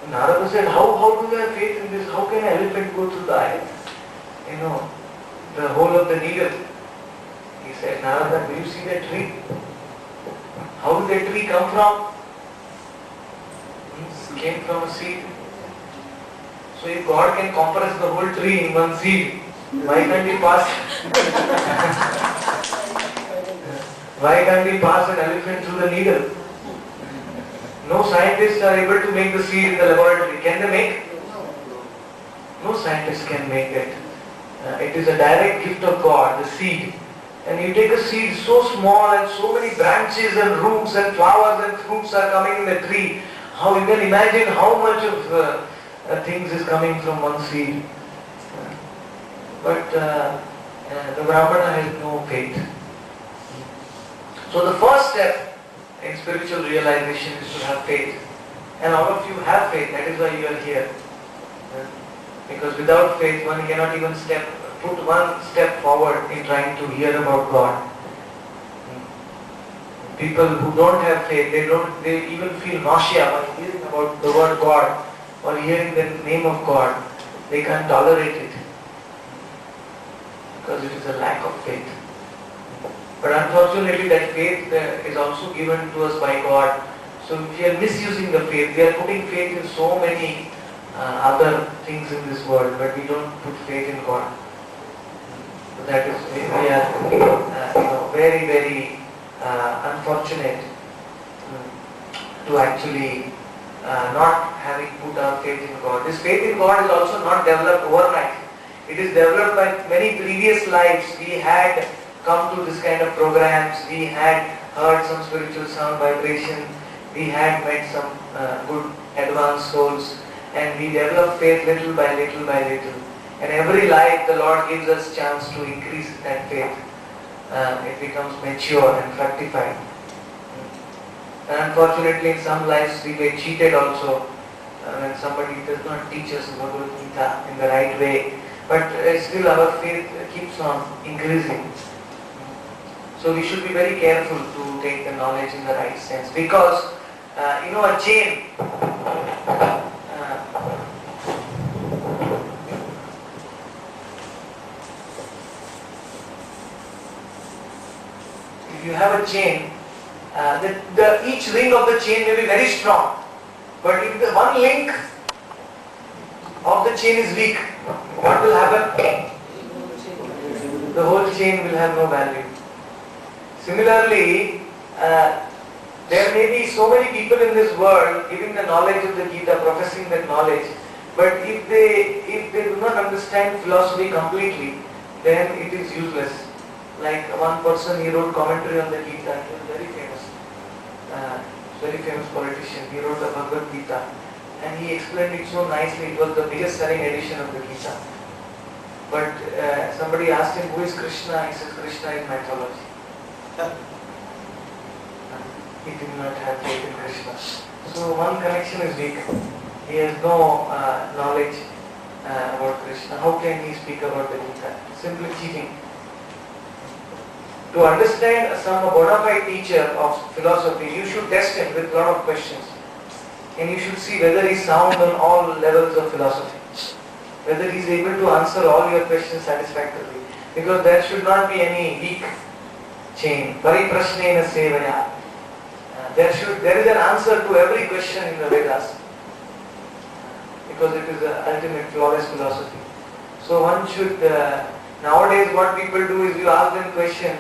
Narada said, how do you have faith in this? How can an elephant go through the eye? The hole of the needle. He said, "Narada, do you see that tree? How did that tree come from? It came from a seed. So if God can compress the whole tree in one seed, why can't He pass? Why can't He pass an elephant through the needle? No scientists are able to make the seed in the laboratory. Can they make? No scientist can make it. It is a direct gift of God, the seed. And you take a seed so small and so many branches and roots and flowers and fruits are coming in the tree. How you can imagine how much of things is coming from one seed. But the Brahmana has no faith. So the first step in spiritual realization is to have faith. And all of you have faith, that is why you are here. Because without faith one cannot even put one step forward in trying to hear about God. People who don't have faith, they even feel nausea while hearing about the word God or hearing the name of God. They can't tolerate it because it is a lack of faith. But unfortunately that faith is also given to us by God. So if we are misusing the faith, we are putting faith in so many other things in this world, but we don't put faith in God. So that is, we are very, very unfortunate to actually not having put our faith in God. This faith in God is also not developed overnight. It is developed by many previous lives. We had come to this kind of programs, we had heard some spiritual sound vibration, we had met some good advanced souls, and we develop faith little by little by little. And every life the Lord gives us chance to increase that faith. It becomes mature and fructified. And unfortunately in some lives we get cheated also when somebody does not teach us Bhagavad Gita in the right way. But still our faith keeps on increasing. So we should be very careful to take the knowledge in the right sense. Because a chain, if you have a chain, each ring of the chain may be very strong, but if the one link of the chain is weak, what will happen? The whole chain will have no value. Similarly, there may be so many people in this world giving the knowledge of the Gita, professing that knowledge, but if they do not understand philosophy completely, then it is useless. Like one person, he wrote commentary on the Gita. He was very famous politician. He wrote the Bhagavad Gita, and he explained it so nicely. It was the biggest selling edition of the Gita. But somebody asked him, "Who is Krishna?" He says, "Krishna is mythology." He did not have faith in Krishna. So one connection is weak. He has no knowledge about Krishna. How can he speak about the Gita? Simply cheating. To understand some bona fide teacher of philosophy, you should test him with a lot of questions. And you should see whether he is sound on all levels of philosophy. Whether he is able to answer all your questions satisfactorily. Because there should not be any weak chain. Pariprashnena sevaya. There is an answer to every question in the Vedas. Because it is the ultimate flawless philosophy. So one should, nowadays what people do is you ask them a question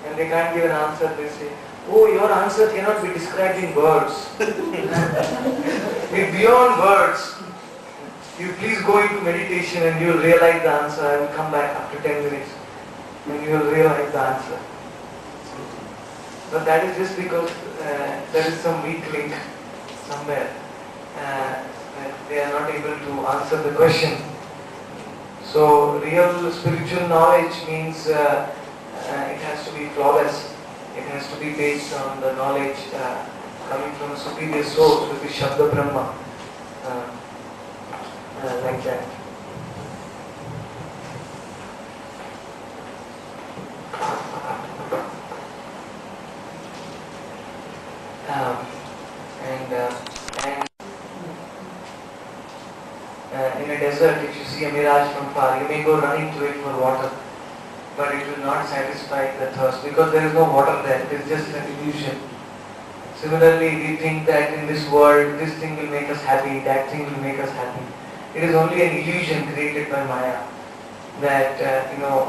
and they can't give an answer. They say, "Oh, your answer cannot be described in words." It's beyond words. You please go into meditation and you will realize the answer. I will come back after 10 minutes and you will realize the answer. But that is just because there is some weak link somewhere. They are not able to answer the question. So real spiritual knowledge means it has to be flawless. It has to be based on the knowledge coming from a superior source, which is Shabda Brahma. Like that. and in a desert, if you see a mirage from far, you may go running to it for water, but it will not satisfy the thirst because there is no water there. It is just an illusion. Similarly, we think that in this world, this thing will make us happy, that thing will make us happy. It is only an illusion created by Maya. That,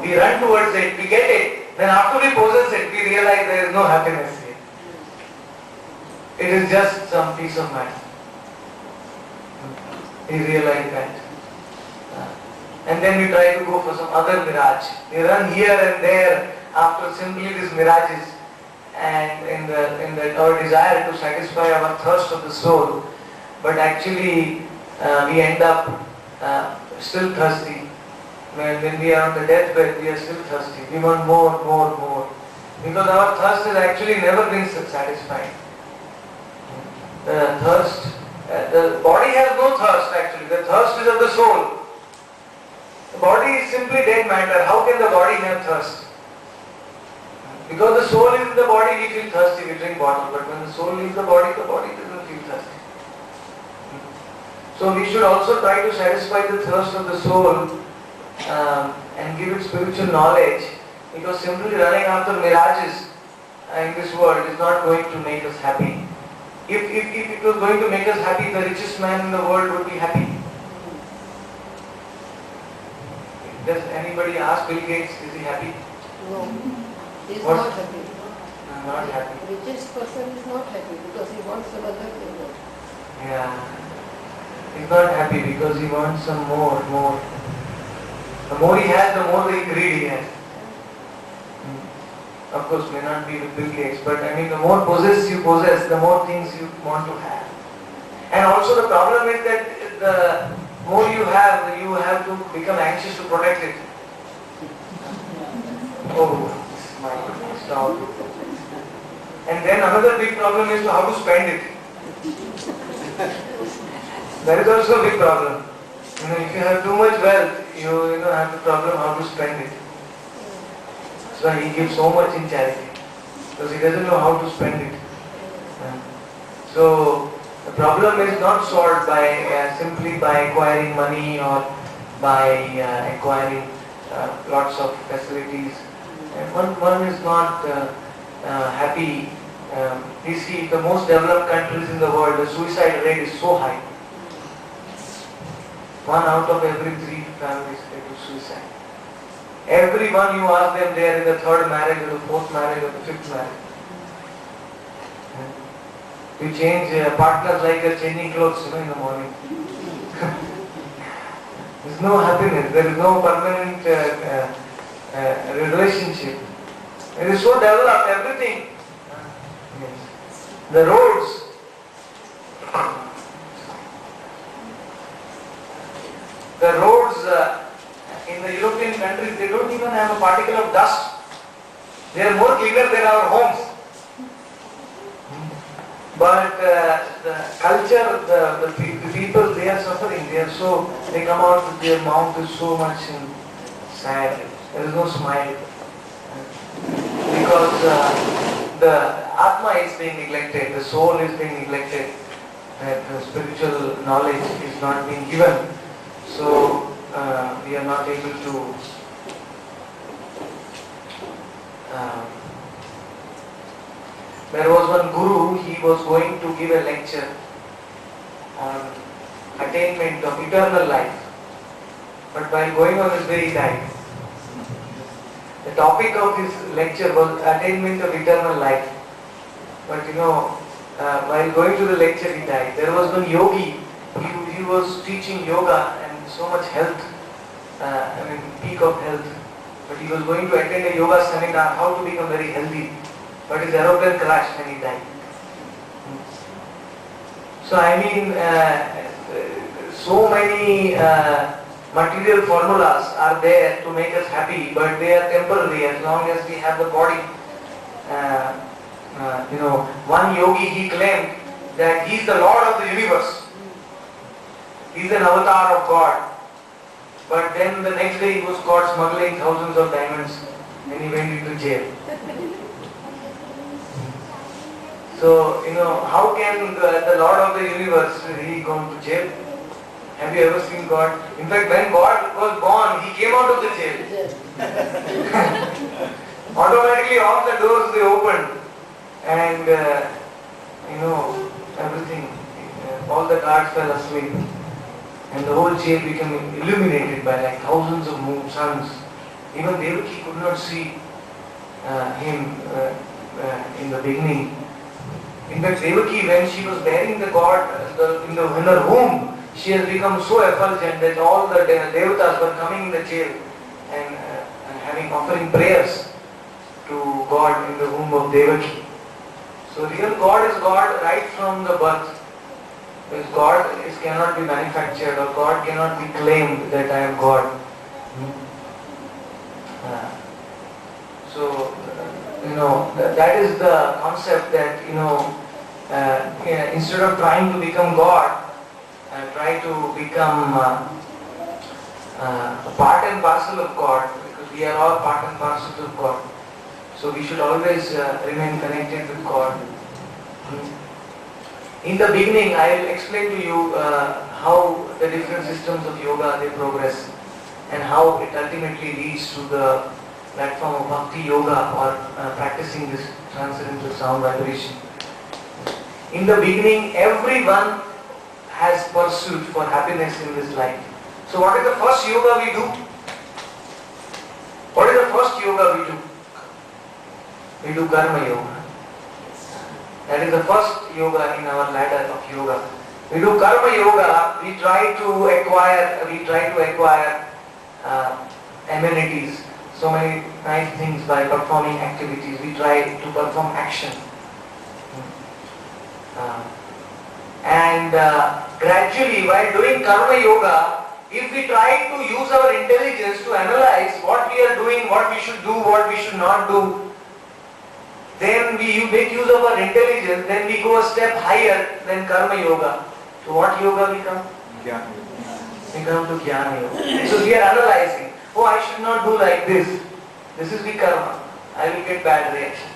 we run towards it, we get it. Then after we possess it, we realize there is no happiness here. It is just some piece of mind. We realize that. And then we try to go for some other mirage. We run here and there after simply these mirages, and in our desire to satisfy our thirst of the soul, but actually we end up still thirsty. When we are on the deathbed, we are still thirsty. We want more, more, more. Because our thirst has actually never been satisfied. The body has no thirst actually. The thirst is of the soul. The body is simply dead matter. How can the body have thirst? Because the soul is in the body, we feel thirsty, we drink water. But when the soul leaves the body doesn't feel thirsty. So we should also try to satisfy the thirst of the soul and give it spiritual knowledge, because simply running after mirages in this world is not going to make us happy. If it was going to make us happy, the richest man in the world would be happy. Does anybody ask Bill Gates, is he happy? No, he is What? not happy. Not happy. The richest person is not happy because he wants some other thing. Yeah. He's not happy because he wants some more. The more he has, the more the greed he has. Of course, may not be with Bill Gates, but I mean, the more you possess, the more things you want to have. And also the problem is that the more you have to become anxious to protect it. Oh, my stop. And then another big problem is how to spend it. That is also a big problem. If you have too much wealth, you have the problem how to spend it. That's why he gives so much in charity, because he doesn't know how to spend it. So the problem is not solved by simply by acquiring money or by acquiring lots of facilities. And one is not happy. You see, the most developed countries in the world, the suicide rate is so high. 1 out of every 3 families they do suicide. Everyone you ask them, they are in the 3rd marriage or the 4th marriage or the 5th marriage. You change partners like you're changing clothes in the morning. There's no happiness, there is no permanent relationship. It is so developed, everything. The roads. The roads in the European countries, they don't even have a particle of dust. They are more cleaner than our homes. But the culture, the people, they are suffering. They come out with their mouth is so much sad. There is no smile. Because the Atma is being neglected, the soul is being neglected, that the spiritual knowledge is not being given. So we are not able to there was one guru, he was going to give a lecture on attainment of eternal life. But while going on his way, he died. The topic of his lecture was attainment of eternal life. But while going to the lecture, he died. There was one yogi, he was teaching yoga and so much health, peak of health. But he was going to attend a yoga seminar, how to become very healthy. But his aeroplane crashed and he died. So so many material formulas are there to make us happy, but they are temporary as long as we have the body. One yogi, he claimed that he is the Lord of the universe. He is an avatar of God. But then the next day he was caught smuggling thousands of diamonds and he went into jail. So, how can the Lord of the universe really go to jail? Have you ever seen God? In fact, when God was born, He came out of the jail. Yes. Automatically all the doors they opened and everything, all the guards fell asleep and the whole jail became illuminated by like thousands of suns. Even Devaki could not see him in the beginning. In fact, Devaki, when she was bearing the God in her womb, she has become so effulgent that all the devatas were coming in the jail and offering prayers to God in the womb of Devaki. So real God is God right from the birth. Because God cannot be manufactured or God cannot be claimed that I am God. So, that is the concept that, instead of trying to become God, try to become a part and parcel of God, because we are all part and parcel of God. So we should always remain connected with God. In the beginning, I will explain to you how the different systems of yoga they progress and how it ultimately leads to the platform of Bhakti Yoga or practicing this transcendental sound vibration. In the beginning, everyone has pursuit for happiness in this life. So what is the first yoga we do? What is the first yoga we do? We do Karma Yoga. That is the first yoga in our ladder of yoga. We do Karma Yoga, we try to acquire amenities, so many nice things by performing activities. We try to perform action. Gradually, while doing Karma Yoga, if we try to use our intelligence to analyze what we are doing, what we should do, what we should not do, then we make use of our intelligence, then we go a step higher than Karma Yoga. So what yoga we come? Jnana. We come to Jnana Yoga. So we are analyzing, oh, I should not do like this. This is the karma. I will get bad reaction.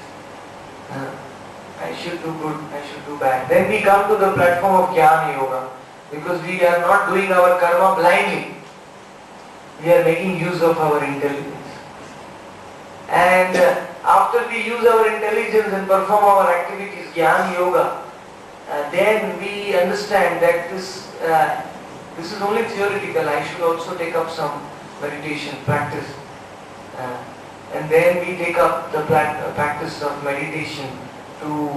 I should do good, I should do bad. Then we come to the platform of Jnana Yoga, because we are not doing our karma blindly. We are making use of our intelligence. And after we use our intelligence and perform our activities, Jnana Yoga, then we understand that this is only theoretical. I should also take up some meditation practice. And then we take up the practice of meditation to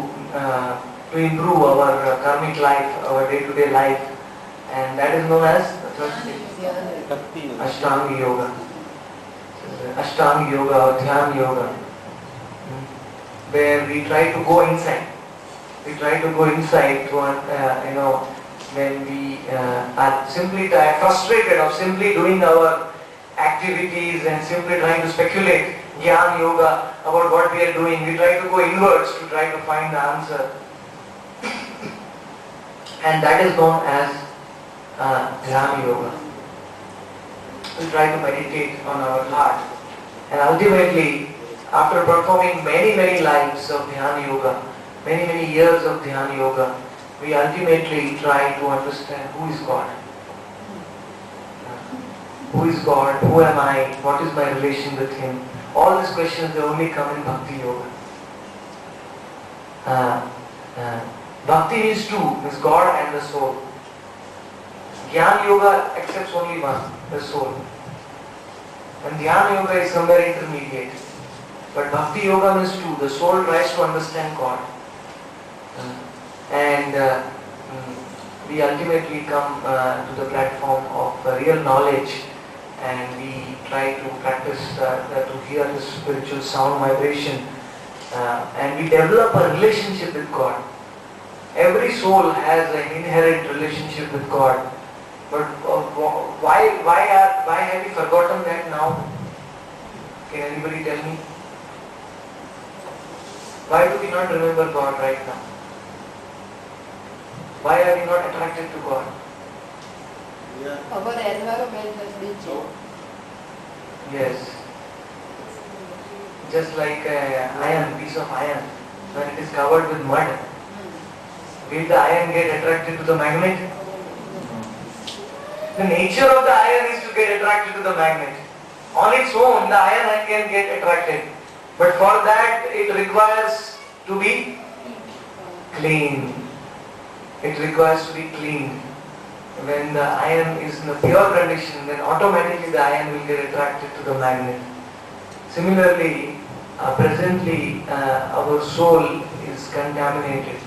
improve our karmic life, our day-to-day life. And that is known as the third stage, Ashtanga Yoga. Ashtanga Yoga or Dhyana Yoga, where we try to go inside. We try to go inside to, when we are simply frustrated of simply doing our activities and simply trying to speculate Jnana Yoga about what we are doing. We try to go inwards to try to find the answer. And that is known as Dhyana Yoga. We try to meditate on our heart. And ultimately, after performing many lives of Dhyana Yoga, many years of Dhyana Yoga, we ultimately try to understand who is God. Who is God? Who am I? What is my relation with Him? All these questions, they only come in Bhakti Yoga. Bhakti means two, means God and the soul. Jnana Yoga accepts only one, the soul. And Dhyana Yoga is somewhere intermediate. But Bhakti Yoga means two, the soul tries to understand God. We ultimately come to the platform of real knowledge, and we try to practice to hear the spiritual sound vibration, and we develop a relationship with God. Every soul has an inherent relationship with God, but why have we forgotten that now? Can anybody tell me? Why do we not remember God right now? Why are we not attracted to God? Yeah. Our environment has been changed. Yes. Just like iron, piece of iron, when it is covered with mud, Will the iron get attracted to the magnet? The nature of the iron is to get attracted to the magnet. On its own, the iron can get attracted. But for that, it requires to be clean. It requires to be cleaned. When the iron is in a pure condition, then automatically the iron will get attracted to the magnet. Similarly, presently our soul is contaminated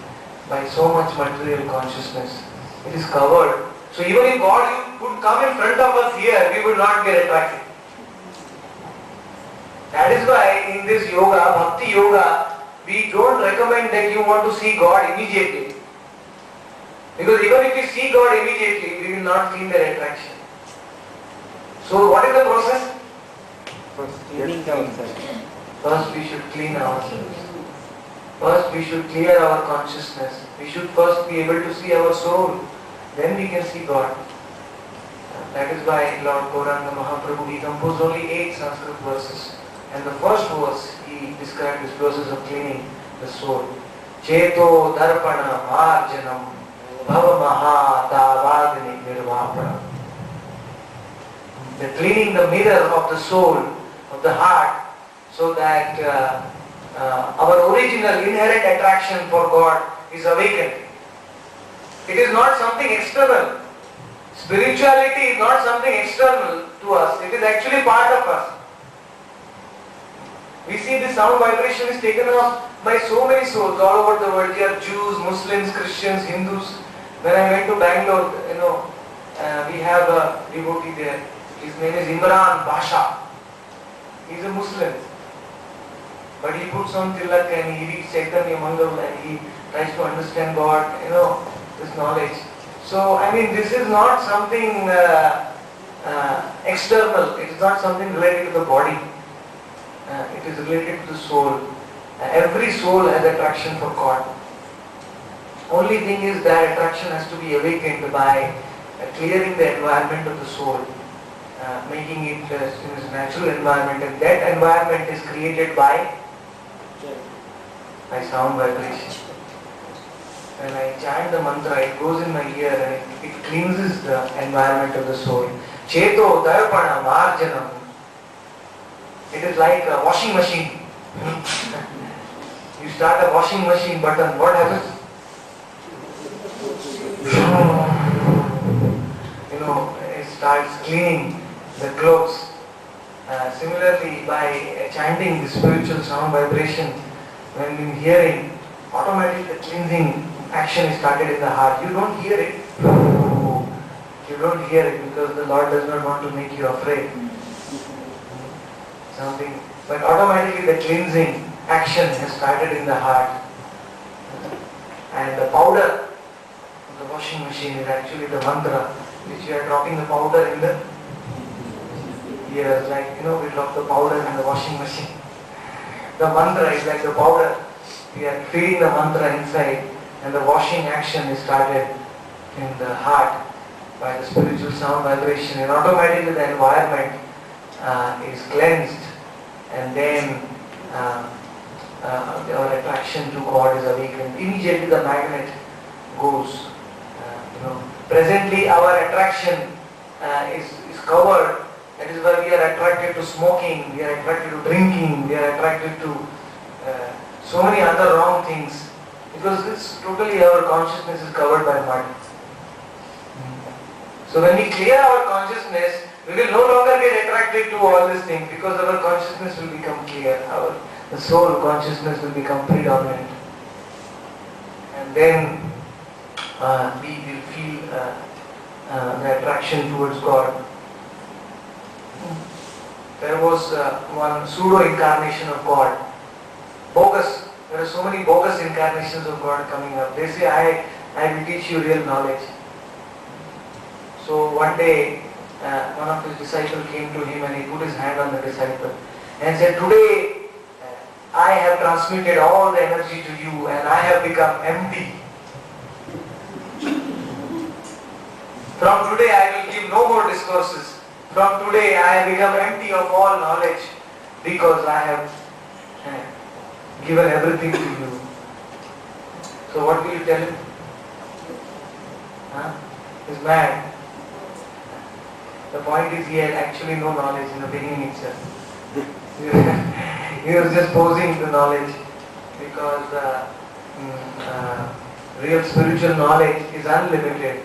by so much material consciousness. It is covered. So even if God would come in front of us here, we would not get attracted. That is why in this yoga, Bhakti Yoga, we don't recommend that you want to see God immediately. Because even if we see God immediately, we will not feel that attraction. So what is the process? Cleaning ourselves. First we should clean ourselves. First we should clear our consciousness. We should first be able to see our soul. Then we can see God. That is why Lord Gauranga Mahaprabhu, he composed only 8 Sanskrit verses. And the first verse, he described this process of cleaning the soul. Cheto darpana marjanam bhava maha davagni nirvapana. The cleaning the mirror of the soul, of the heart, so that our original inherent attraction for God is awakened. It is not something external. Spirituality is not something external to us. It is actually part of us. We see this sound vibration is taken off by so many souls all over the world. There are Jews, Muslims, Christians, Hindus. When I went to Bangalore, we have a devotee there. His name is Imran Basha. He is a Muslim. But he puts on tilak and he reads Chaitanya Mangal and he tries to understand God, this knowledge. So, this is not something external. It is not something related to the body. It is related to the soul. Every soul has attraction for God. Only thing is that attraction has to be awakened by clearing the environment of the soul, making it in its natural environment, and that environment is created by sound vibration. When I chant the mantra, it goes in my ear and it cleanses the environment of the soul. Cheto darpana marjanam. It is like a washing machine. You start a washing machine button, what happens? It starts cleaning the clothes. Similarly, by chanting the spiritual sound vibration, when in hearing, automatically the cleansing action is started in the heart. You don't hear it. You don't hear it because the Lord does not want to make you afraid. But automatically the cleansing action has started in the heart. And the powder of the washing machine is actually the mantra, which we are dropping the powder in the ears, like we drop the powder in the washing machine. The mantra is like the powder. We are feeding the mantra inside, and the washing action is started in the heart by the spiritual sound vibration, and automatically the environment is cleansed, and then our attraction to God is awakened. Immediately the magnet goes. Presently our attraction is covered. That is why we are attracted to smoking, we are attracted to drinking, we are attracted to so many other wrong things, because this totally our consciousness is covered by mud. So when we clear our consciousness, we will no longer get attracted to all these things, because our consciousness will become clear, the soul consciousness will become predominant, and then we will feel the attraction towards God. There was one pseudo-incarnation of God. Bogus. There are so many bogus incarnations of God coming up. They say, I will teach you real knowledge. So one day, one of his disciples came to him and he put his hand on the disciple and said, today I have transmitted all the energy to you and I have become empty. From today I will give no more discourses. From today I have become empty of all knowledge because I have given everything to you. So what will you tell him? He's mad. The point is he had actually no knowledge in the beginning itself. He was just posing the knowledge because real spiritual knowledge is unlimited.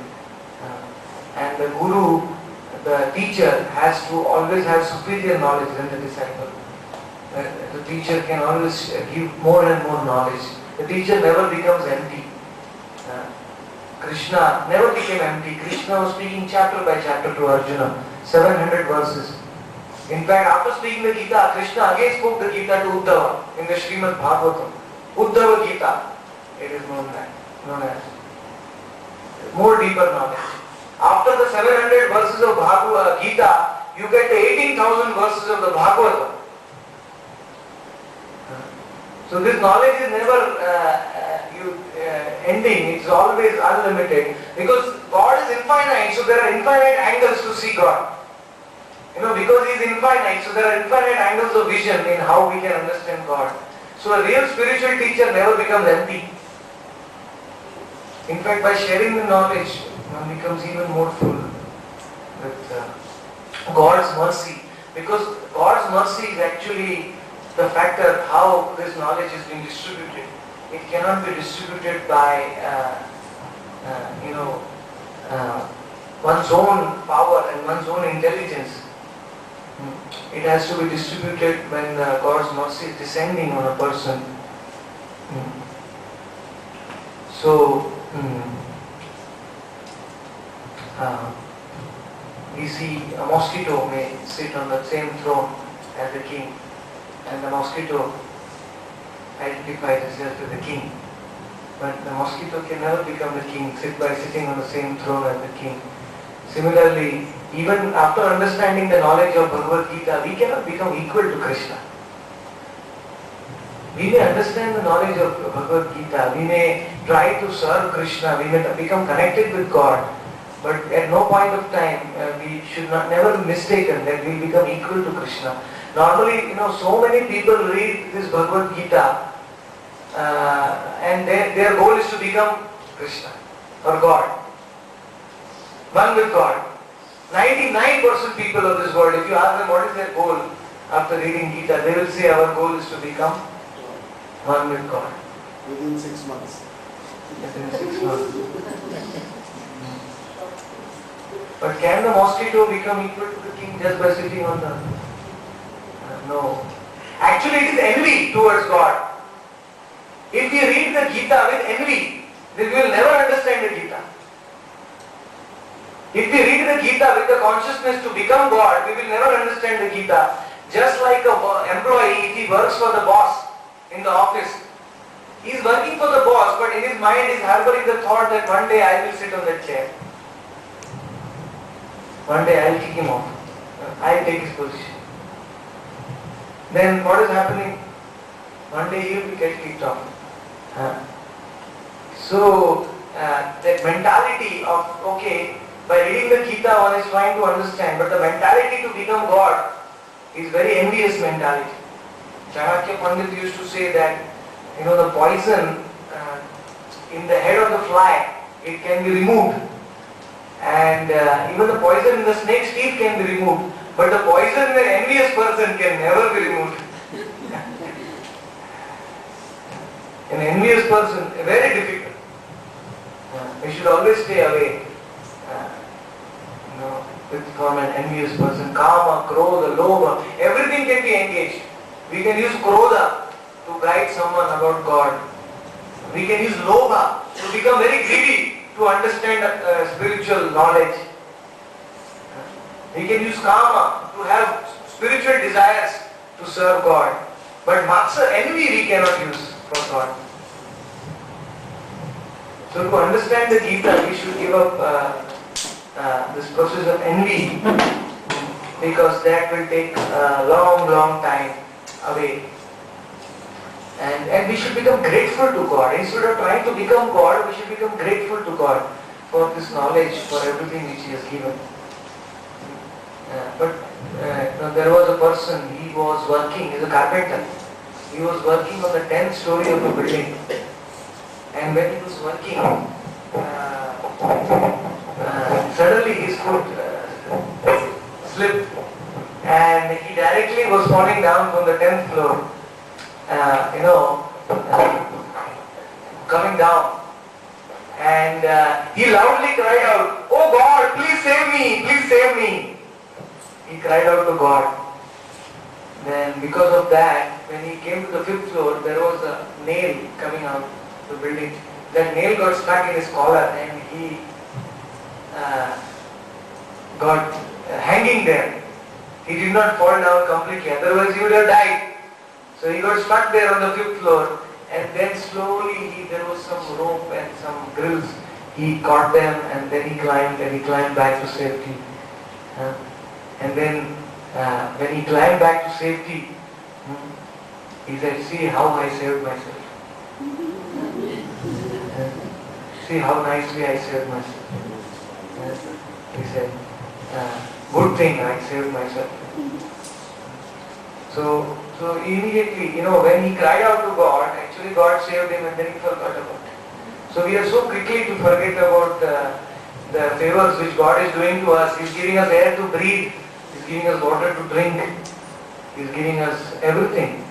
And the guru, the teacher, has to always have superior knowledge than the disciple. The teacher can always give more and more knowledge. The teacher never becomes empty. Krishna never became empty. Krishna was speaking chapter by chapter to Arjuna, 700 verses. In fact, after speaking the Gita, Krishna again spoke the Gita to Uddhava in the Srimad Bhagavatam. Uddhava Gita, it is known as. More deeper knowledge. After the 700 verses of Bhagavad Gita, you get the 18,000 verses of the Bhagavatam. So this knowledge is never ending, it's always unlimited. Because God is infinite, so there are infinite angles to see God. Because He is infinite, so there are infinite angles of vision in how we can understand God. So a real spiritual teacher never becomes empty. In fact, by sharing the knowledge, one becomes even more full with God's mercy. Because God's mercy is actually the factor how this knowledge is being distributed. It cannot be distributed by one's own power and one's own intelligence. It has to be distributed when God's mercy is descending on a person. So, we see a mosquito may sit on the same throne as the king, and the mosquito identifies itself as the king. But the mosquito can never become the king by sitting on the same throne as the king. Similarly, even after understanding the knowledge of Bhagavad Gita, we cannot become equal to Krishna. We may understand the knowledge of Bhagavad Gita, we may try to serve Krishna, we may become connected with God, but at no point of time we should never be mistaken that we become equal to Krishna. Normally, so many people read this Bhagavad Gita and their goal is to become Krishna or God, one with God. 99% people of this world, if you ask them what is their goal after reading Gita, they will say our goal is to become one with God. Within 6 months. Within 6 months. But can the mosquito become equal to the king just by sitting on the... No. Actually it is envy towards God. If we read the Gita with envy, then we will never understand the Gita. If we read the Gita with the consciousness to become God, we will never understand the Gita. Just like an employee, if he works for the boss in the office, he is working for the boss, but in his mind he is harboring the thought that one day I will sit on that chair. One day I will kick him off. I will take his position. Then what is happening? One day he will get kicked off. So that mentality of, okay, by reading the Gita one is trying to understand, but the mentality to become God is very envious mentality. Chanakya Pandit used to say that, the poison in the head of the fly, it can be removed. And even the poison in the snake's teeth can be removed. But the poison in an envious person can never be removed. An envious person, very difficult. We should always stay away from an envious person. Kama, Krodha, Lobha, everything can be engaged. We can use Krodha to guide someone about God. We can use Lobha to become very greedy to understand spiritual knowledge. We can use Kama to have spiritual desires to serve God. But Matsya, envy we cannot use for God. So to understand the Gita, we should give up this process of envy, because that will take a long time away. And we should become grateful to God. Instead of trying to become God, we should become grateful to God for this knowledge, for everything which He has given. There was a person, he was working, he is a carpenter. He was working on the 10th story of a building. And when he was working, Suddenly his foot slipped and he directly was falling down from the 10th floor, coming down. And he loudly cried out, "Oh God, please save me, please save me." He cried out to God. Then because of that, when he came to the 5th floor, there was a nail coming out of the building. That nail got stuck in his collar and he got hanging there. He did not fall down completely, otherwise he would have died. So he got stuck there on the 5th floor, and then slowly there was some rope and some grills. He caught them and then he climbed back to safety. And then when he climbed back to safety, he said, "See how I saved myself. See how nicely I saved myself." He said, "Good thing I saved myself." So immediately, when he cried out to God, actually God saved him and then he forgot about it. So we are so quickly to forget about the favors which God is doing to us. He's giving us air to breathe. He's giving us water to drink. He's giving us everything.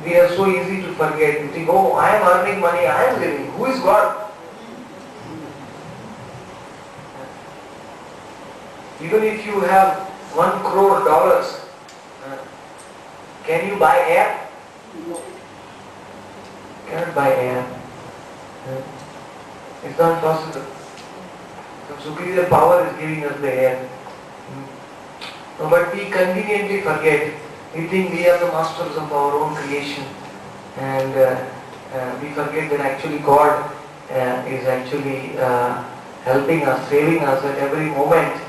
We are so easy to forget. We think, "Oh, I am earning money, I am living." Who is God? Even if you have $1 crore, can you buy air? Cannot buy air. It's not possible. The superior power is giving us the air. No, but we conveniently forget. We think we are the masters of our own creation, and we forget that actually God is actually helping us, saving us at every moment.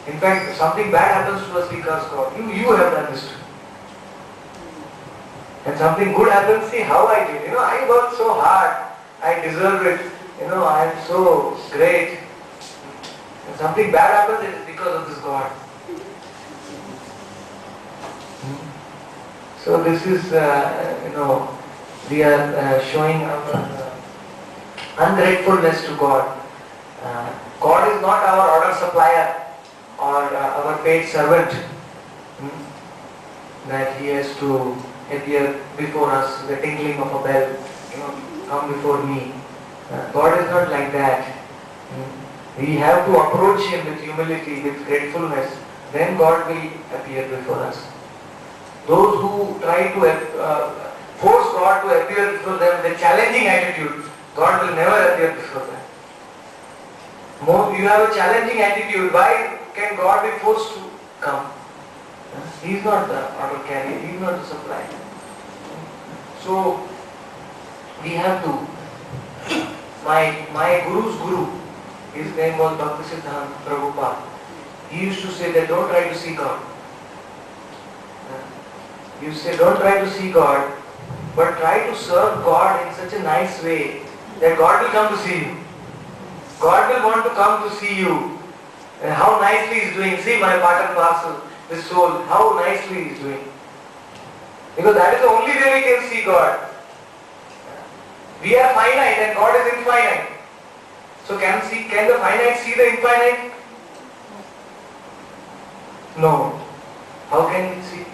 In fact, something bad happens to us because God, you have done this too. And something good happens, see how I did. I worked so hard, I deserve it. I am so great. And something bad happens, it is because of this God. So this is, we are showing our ungratefulness to God. God is not our order supplier or our paid servant, that he has to appear before us, the tinkling of a bell, come before me. God is not like that. We have to approach him with humility, with gratefulness, then God will appear before us. Those who try to force God to appear before them with a challenging attitude, God will never appear before them. You have a challenging attitude, why can God be forced to come? He is not the order carrier, he is not the supplier. So we have to, my Guru's Guru, his name was Bhaktiratna Prabhupada. He used to say that don't try to see God. You say don't try to see God, but try to serve God in such a nice way that God will come to see you. God will want to come to see you. And how nicely he is doing. See my part and parcel, this soul, how nicely he is doing. Because that is the only way we can see God. We are finite and God is infinite. So can the finite see the infinite? No. How can it see?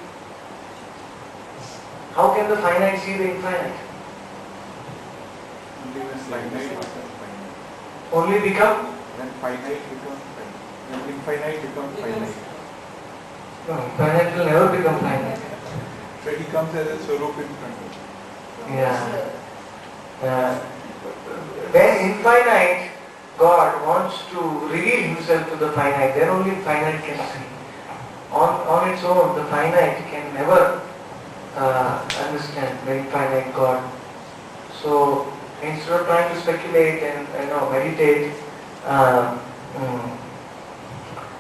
How can the finite see the infinite? Only become? When finite becomes finite. When infinite becomes finite. No, infinite will never become finite. So he comes as a Swarup in front of you. Yeah. When infinite, God wants to reveal himself to the finite, then only finite can see. On its own, the finite can never understand the infinite God. So instead of trying to speculate and meditate,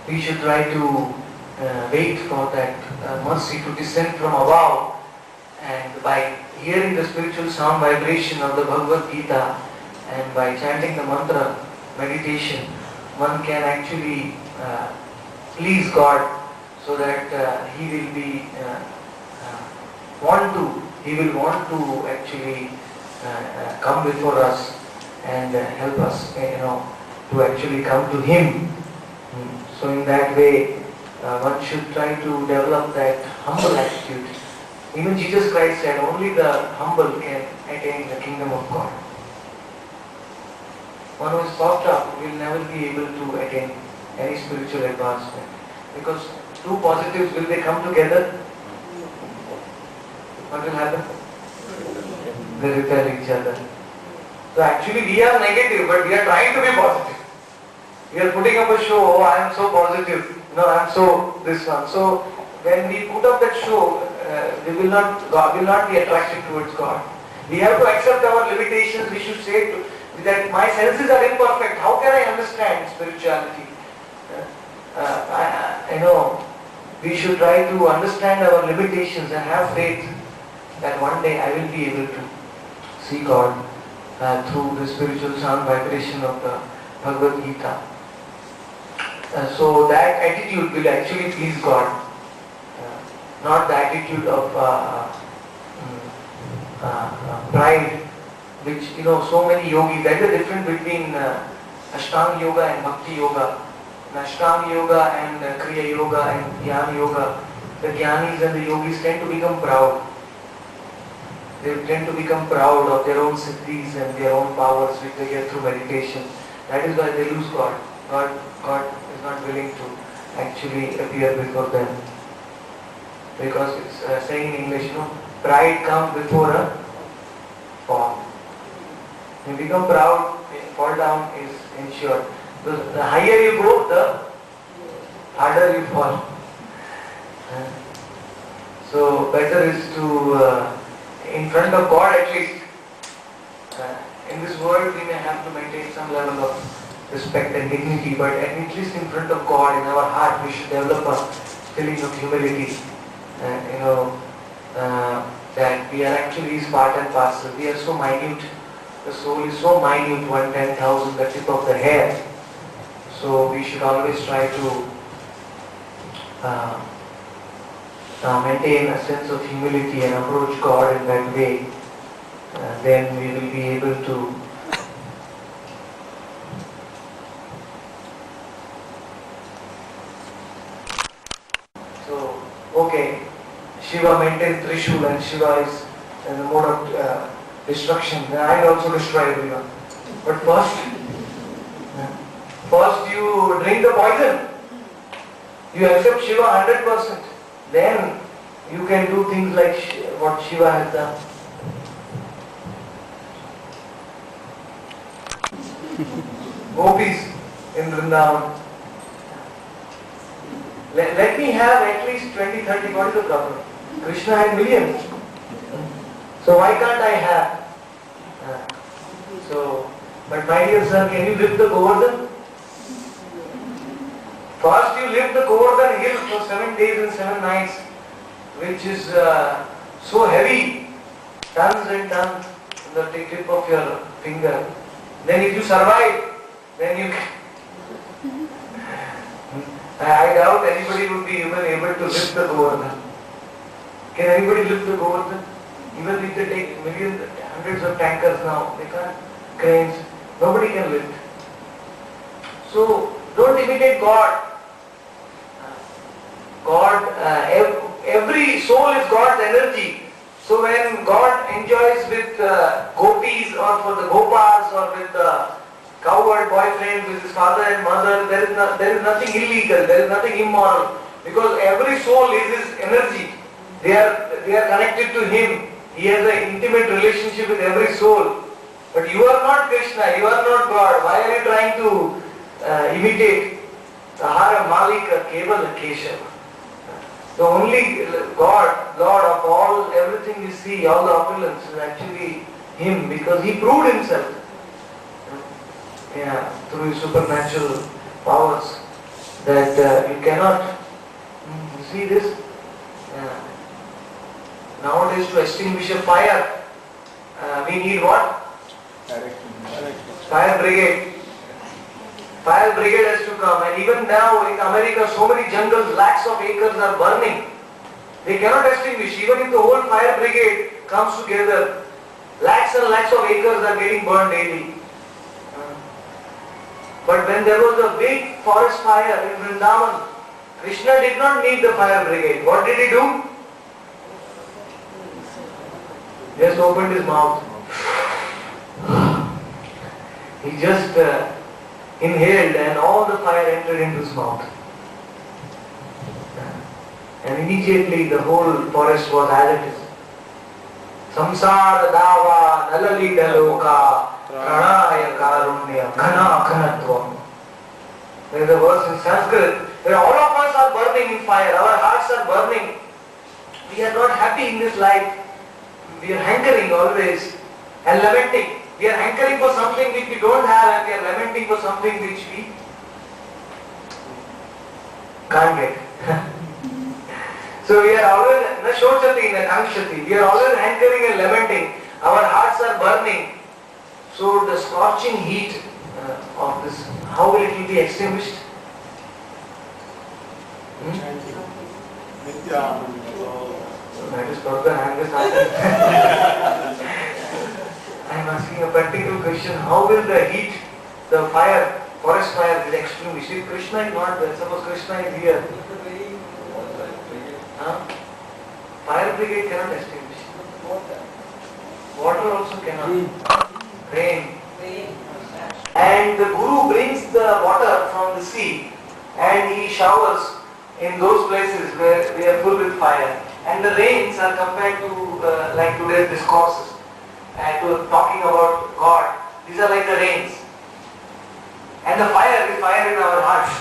we should try to wait for that mercy to descend from above, and by hearing the spiritual sound vibration of the Bhagavad Gita and by chanting the mantra meditation, one can actually please God, so that he will want to actually come before us and help us, to actually come to Him. So in that way, one should try to develop that humble attitude. Even Jesus Christ said, only the humble can attain the kingdom of God. One who is puffed up will never be able to attain any spiritual advancement. Because two positives, will they come together? What will happen? They repel each other. So actually we are negative, but we are trying to be positive. We are putting up a show, oh, I am so positive, I am so this one. So when we put up that show, God will not be attracted towards God. We have to accept our limitations. We should say that my senses are imperfect. How can I understand spirituality? We should try to understand our limitations and have faith that one day I will be able to see God through the spiritual sound vibration of the Bhagavad Gita. So that attitude will actually please God, not the attitude of pride, which so many yogis. There is a difference between Ashtanga Yoga and Bhakti Yoga. In Ashtanga Yoga and Kriya Yoga and Jnana Yoga, the Jnanis and the yogis tend to become proud. They tend to become proud of their own siddhis and their own powers which they get through meditation. That is why they lose God. God is not willing to actually appear before them. Because it's saying in English, pride comes before a fall. When you become proud, fall down is ensured. The higher you go, the harder you fall. So better is to, in front of God at least, in this world we may have to maintain some level of respect and dignity, but at least in front of God, in our heart, we should develop a feeling of humility. That we are actually His part and parcel. We are so minute. The soul is so minute, 1/10,000, the tip of the hair. So we should always try to maintain a sense of humility and approach God in that way. Then we will be able to okay, Shiva maintains Trishul and Shiva is in the mode of destruction. I will also destroy everyone. But first you drink the poison. You accept Shiva 100%. Then you can do things like what Shiva has done. Gopis in Vrindavan. Let me have at least 20, 30, what is the problem? Krishna had millions. So why can't I have? But my dear sir, can you lift the Govardhan? First you lift the Govardhan hill for 7 days and 7 nights, which is so heavy, tons and tons on the tip of your finger. Then if you survive, then you can. I doubt anybody would be even able to lift the Govardhan. Can anybody lift the Govardhan? Even if they take millions, hundreds of tankers now, they can't, cranes, nobody can lift. So don't imitate God. Every soul is God's energy. So when God enjoys with gopis or for the gopas or with the cowherd boyfriend with his father and mother, there is nothing illegal, there is nothing immoral, because every soul is his energy. They are connected to him. He has an intimate relationship with every soul. But you are not Krishna, you are not God. Why are you trying to imitate? Sahara Malika Kevala Keshava. The only God, Lord of all, everything you see, all the opulence is actually Him, because He proved Himself. Through His supernatural powers, that you cannot. You see this? Nowadays, to extinguish a fire, we need what? Fire brigade. Fire brigade has to come, and even now in America, so many jungles, lakhs of acres are burning. They cannot extinguish. Even if the whole fire brigade comes together, lakhs and lakhs of acres are getting burned daily. But when there was a big forest fire in Vrindavan, Krishna did not need the fire brigade. What did he do? Just opened his mouth. He just inhaled and all the fire entered into his mouth. And immediately the whole forest was as it is. Samsara dava nalalita loka pranaya karunya ghana ghanatvam. There is a verse in Sanskrit where all of us are burning in fire, our hearts are burning. We are not happy in this life. We are hankering always and lamenting. We are hankering for something which we don't have and we are lamenting for something which we can't get. So we are always na shochati na kankshati. We are always hankering and lamenting. Our hearts are burning. So the scorching heat of this, how will it be extinguished? So that is further I am just asking. I am asking a practical question. How will the heat, the fire, forest fire get extinguished? If Krishna is not there, suppose Krishna is here. Fire brigade cannot extinguish. Water also cannot. Rain. And the Guru brings the water from the sea and he showers in those places where they are full with fire. And the rains are compared to like today's discourses and to talking about God. These are like the rains. And the fire is fire in our hearts,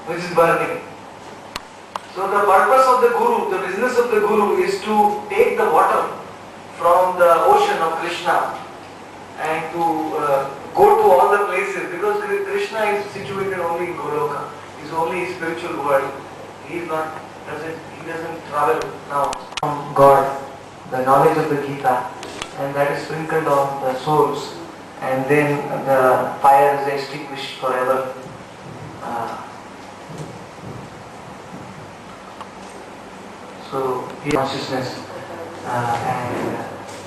which is burning. So the purpose of the Guru, the business of the Guru is to take the water from the ocean of Krishna and to go to all the places, because Krishna is situated only in Goloka. He is only in spiritual world. He doesn't travel now from God, the knowledge of the Gita, and that is sprinkled on the souls, and then the fire is extinguished forever. So consciousness and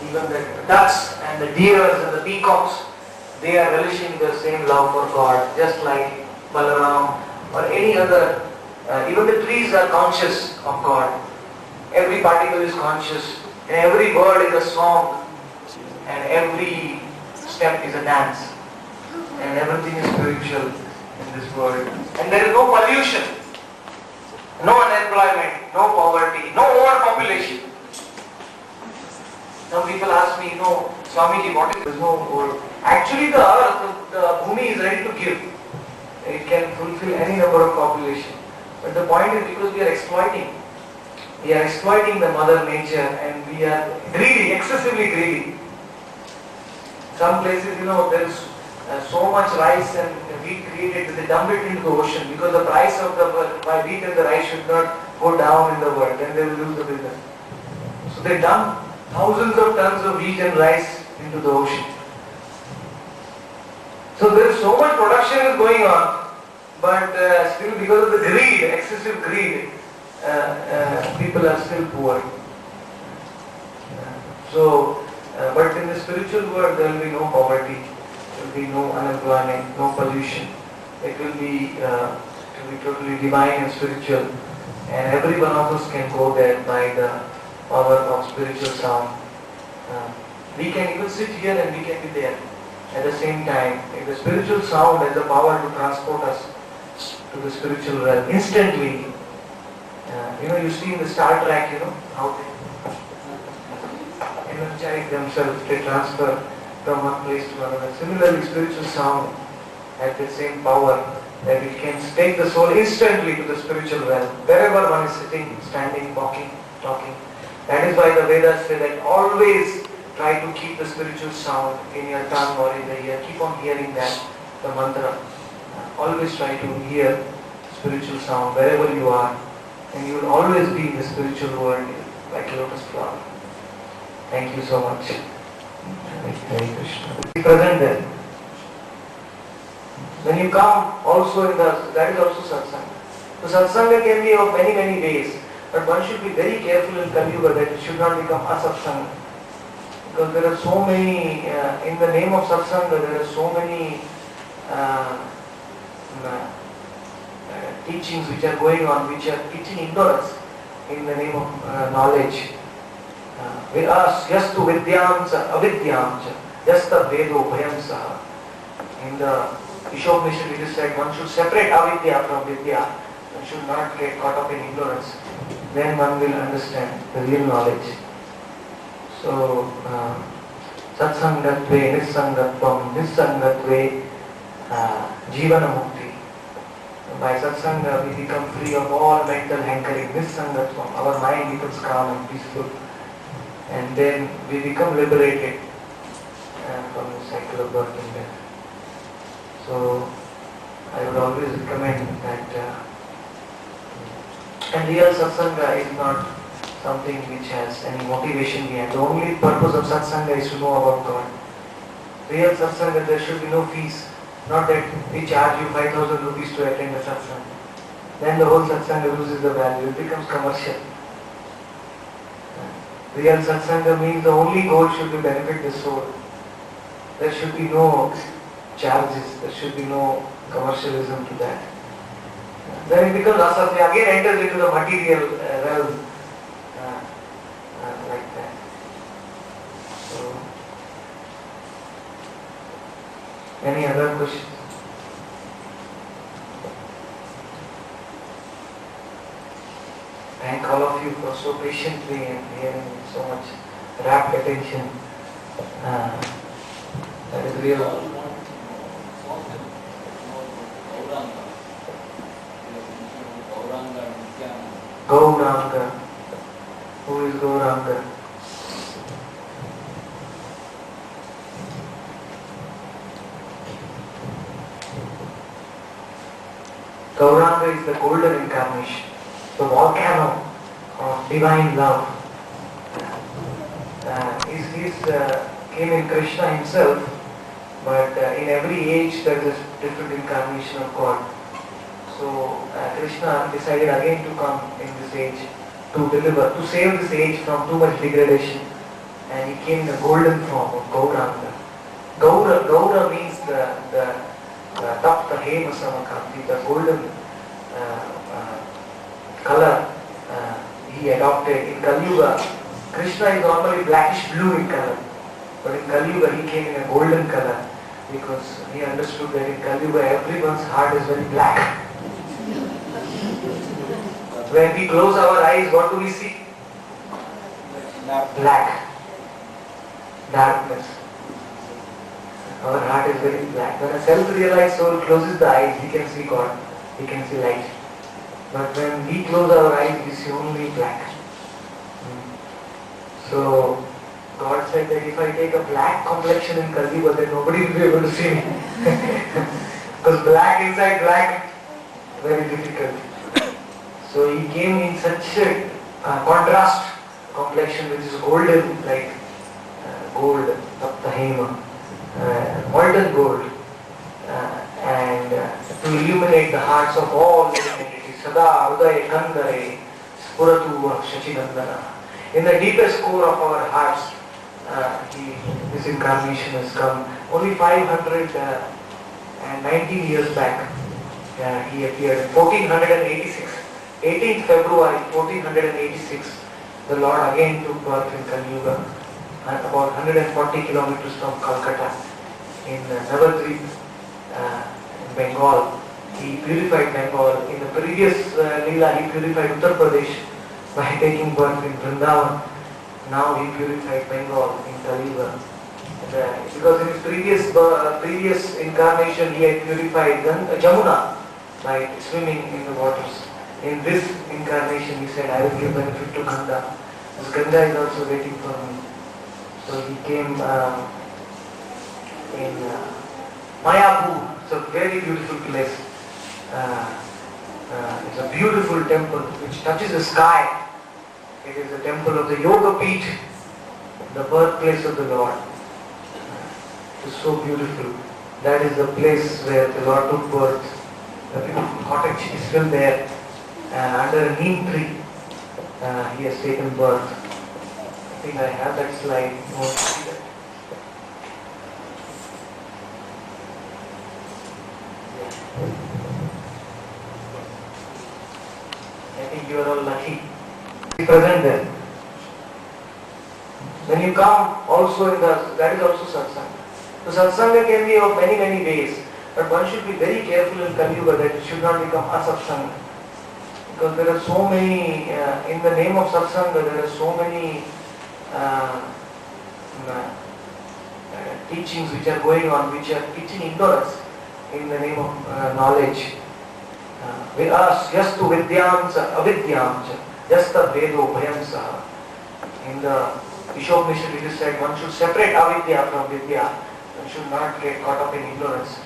even the ducks and the deers and the peacocks, they are relishing the same love for God, just like Balaram or any other. Even the trees are conscious of God. Every particle is conscious. And every word is a song. And every step is a dance. And everything is spiritual in this world. And there is no pollution, no unemployment, no poverty, no overpopulation. Some people ask me, Swamiji, what is there is no over. Actually the earth, the bhumi is ready to give. It can fulfill any number of population. But the point is because we are exploiting. We are exploiting the mother nature and we are greedy, excessively greedy. Some places, there is so much rice and wheat created, they dump it into the ocean because the price of the wheat and the rice should not go down in the world, then they will lose the business. So they dump thousands of tons of wheat and rice into the ocean. So there is so much production is going on, but still because of the greed, excessive greed, people are still poor. But in the spiritual world there will be no poverty, there will be no unemployment, no pollution. It will be totally divine and spiritual, and every one of us can go there by the power of spiritual sound. We can even sit here and we can be there at the same time. If the spiritual sound has the power to transport us to the spiritual realm instantly. You see in the Star Trek, how they energize themselves, they transfer from one place to another. Similarly, spiritual sound has the same power that it can take the soul instantly to the spiritual realm, wherever one is sitting, standing, walking, talking. That is why the Vedas say that always try to keep the spiritual sound in your tongue or in the ear. Keep on hearing that, the mantra. Always try to hear spiritual sound wherever you are, and you will always be in the spiritual world like a lotus flower. Thank you so much. Hare Krishna. Be present there. When you come also that is also satsanga. So satsanga can be of many, many ways, but one should be very careful in Kali Yuga that it should not become asatsanga. Because there are so many, in the name of satsanga, there are so many teachings which are going on, which are teaching ignorance in the name of knowledge. Yastu vidyamcha avidyamcha yasta vedo bhayamsa. In the Ishopnishan it is said one should separate avidya from vidya. One should not get caught up in ignorance. Then one will understand the real knowledge. So, satsangatve nissangatvam nissangatve jivana mukti. By satsanga we become free of all mental hankering, nissangatvam. Our mind becomes calm and peaceful. And then we become liberated from the cycle of birth and death. So, I would always recommend that and real satsanga is not something which has any motivation behind. The only purpose of satsanga is to know about God. Real satsanga, there should be no fees. Not that we charge you 5,000 rupees to attend a satsanga. Then the whole satsanga loses the value. It becomes commercial. Real satsanga means the only goal should be benefit the soul. There should be no charges. There should be no commercialism to that. Then it becomes asatya, again enters into the material realm like that. So, any other questions? Thank all of you for so patiently and hearing so much rapt attention. That is real. Gauranga. Who is Gauranga? Gauranga is the golden incarnation, the volcano of divine love. He came in Krishna himself, but in every age there is a different incarnation of God. So Krishna decided again to come in this age to deliver, to save this age from too much degradation, and he came in the golden form of Gauranga. Gaura means the tapta hema samakanti, the golden color he adopted. In Kali Yuga, Krishna is normally blackish blue in color, but in Kali Yuga he came in a golden color because he understood that in Kali Yuga everyone's heart is very black. When we close our eyes, what do we see? Black. Darkness. Our heart is very black. When a self-realized soul closes the eyes, he can see God, he can see light. But when we close our eyes, we see only black. So, God said that if I take a black complexion in Kali Yuga, then nobody will be able to see me. Because black inside black, very difficult. So he came in such a contrast complexion which is golden, like gold, taptahema, molten gold, and to illuminate the hearts of all humanity. Sada Udaya Kandare Spuratu Shachinandana. In the deepest core of our hearts, this incarnation has come. Only 519 years back, he appeared in 1486. 18th February 1486, the Lord again took birth in Kali Yuga, about 140 kilometers from Calcutta, in Navadvip, in Bengal. He purified Bengal. In the previous Leela, he purified Uttar Pradesh by taking birth in Vrindavan. Now he purified Bengal in Kali Yuga. Because in his previous incarnation, he had purified Jamuna by swimming in the waters. In this incarnation, he said, I will give benefit to Ganga. This Ganga is also waiting for me. So he came in Mayapur. It's a very beautiful place. It's a beautiful temple which touches the sky. It is the temple of the Yoga Peeth, the birthplace of the Lord. It is so beautiful. That is the place where the Lord took birth. The beautiful cottage is still there. Under a neem tree, he has taken birth. I think I have that slide. I think you are all lucky. Be present there. When you come also that is also satsanga. So satsanga can be of many ways, but one should be very careful in Kali Yuga that it should not become asatsanga. Because there are so many, in the name of satsanga, there are so many teachings which are going on, which are teaching ignorance in the name of knowledge. With us, yastu vidyamcha avidyamcha, yasta vedo bhayamsa. In the Ishopanishad it is said one should separate avidya from vidya. One should not get caught up in ignorance.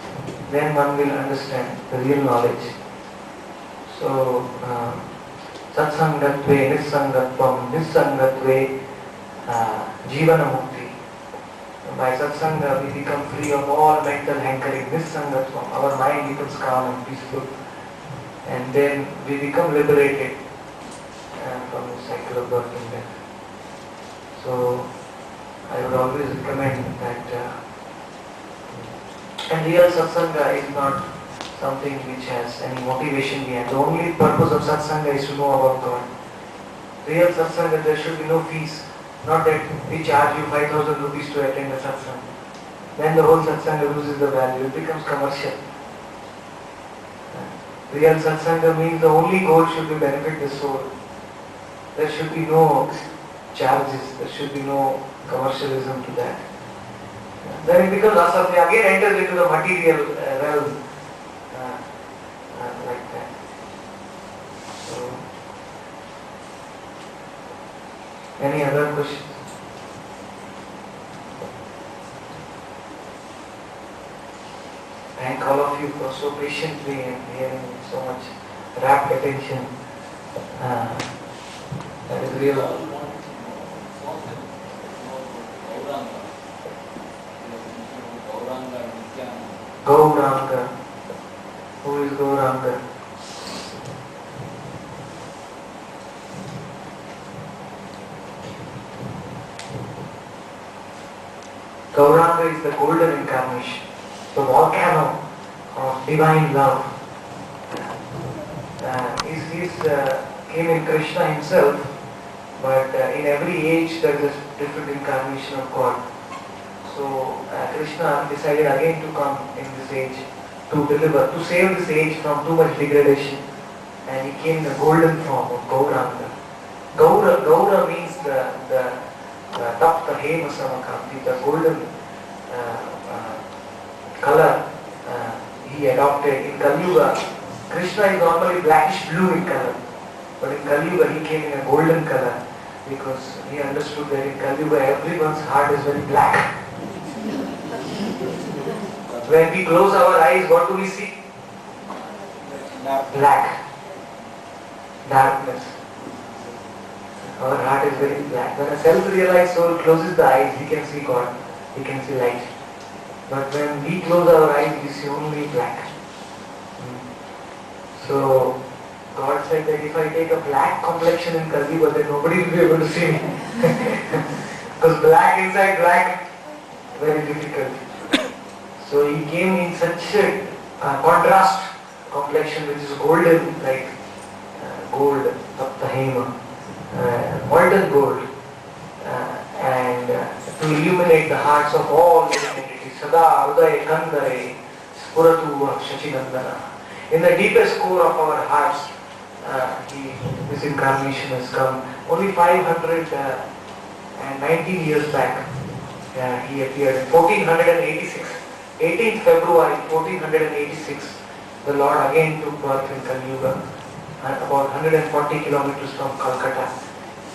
Then one will understand the real knowledge. So, satsangatve nissangatvam, nissangatve jivana mukti. By satsanga we become free of all mental hankering, nissangatvam. Our mind becomes calm and peaceful. And then we become liberated from the cycle of birth and death. So, I would always recommend that. And real satsanga is not something which has any motivation behind. The only purpose of satsanga is to know about God. Real satsanga, there should be no fees. Not that we charge you 5,000 rupees to attend a satsanga. Then the whole satsanga loses the value. It becomes commercial. Real satsanga means the only goal should be benefit the soul. There should be no charges. There should be no commercialism to that. Then it becomes asatya, again enters into the material realm like that. So, any other questions? Thank all of you for so patiently and hearing so much rapt attention. That is real. Gauranga. Who is Gauranga? Gauranga is the golden incarnation, the volcano of divine love. He came in Krishna himself, but in every age there is a different incarnation of God. So Krishna decided again to come in this age to deliver, to save this age from too much degradation, and he came in the golden form of Gauranga. Gaura means the tapta hema samakanti, the golden color he adopted in Kali Yuga. Krishna is normally blackish blue in color, but in Kali Yuga he came in a golden color because he understood that in Kali Yuga everyone's heart is very black. When we close our eyes, what do we see? Black. Darkness. Our heart is very black. When a self-realized soul closes the eyes, he can see God, he can see light. But when we close our eyes, we see only black. So, God said that if I take a black complexion in Kali Yuga, then nobody will be able to see me. Because black inside black, very difficult. So he came in such a contrast complexion which is golden, like gold, taptahema, molten gold, and to illuminate the hearts of all living entities. Sada Uday Kandare Spuratu Shachinandana. In the deepest core of our hearts, this incarnation has come. Only 519 years back, he appeared in 1486. 18th February 1486, the Lord again took birth in Kali Yuga, about 140 kilometers from Calcutta,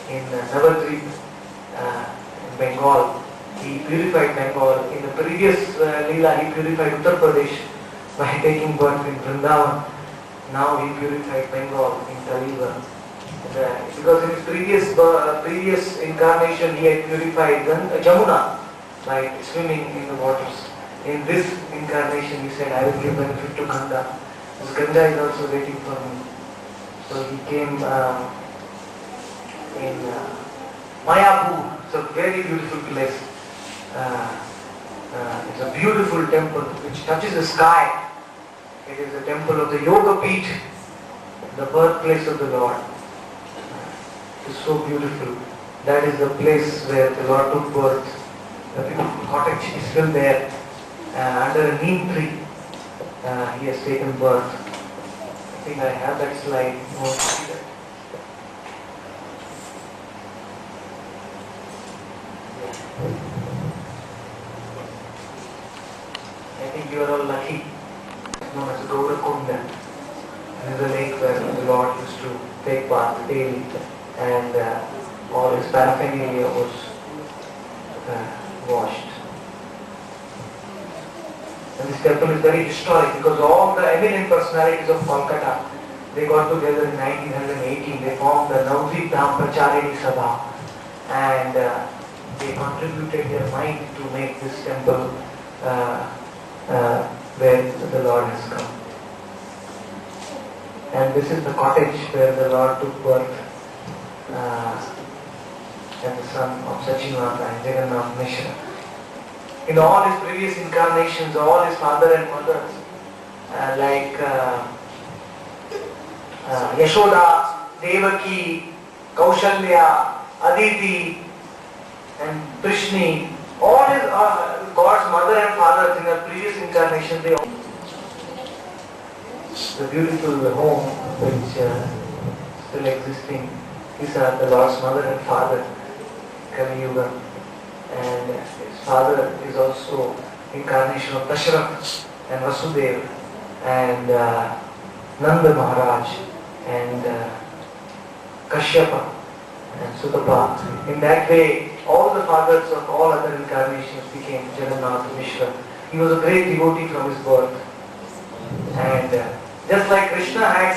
in Navadvip, in Bengal. He purified Bengal. In the previous Leela, he purified Uttar Pradesh by taking birth in Vrindavan. Now he purified Bengal in Kali Yuga. Because in his previous incarnation, he had purified Jamuna by swimming in the waters. In this incarnation, he said, I will give benefit to Ganga. Because Ganga is also waiting for me. So he came in Mayapur. It's a very beautiful place. It's a beautiful temple which touches the sky. It is the temple of the Yoga Peeth, the birthplace of the Lord. It is so beautiful. That is the place where the Lord took birth. The beautiful cottage is still there. Under a neem tree, he has taken birth. I think I have that slide. You want to see that? I think you are all lucky. It's known as Gaura-kunda. This is a lake where the Lord used to take bath daily, and all his paraphernalia was washed. And this temple is very historic because all the eminent personalities of Kolkata, they got together in 1918. They formed the Navadvip Dham Pracharini Sabha, and they contributed their mind to make this temple where the Lord has come. And this is the cottage where the Lord took birth as the son of Sachinatha and Jagannath Mishra. In all his previous incarnations, all his father and mothers, like Yashoda, Devaki, Kaushalya, Aditi, and Prishni, all his God's mother and fathers in their previous incarnations, they all the beautiful home which still existing. These are the Lord's mother and father, Kali Yuga, and his father is also incarnation of Dasharath and Vasudeva and Nanda Maharaj and Kashyapa and Sutapa. In that way, all the fathers of all other incarnations became Jagannath Mishra. He was a great devotee from his birth. And just like Krishna had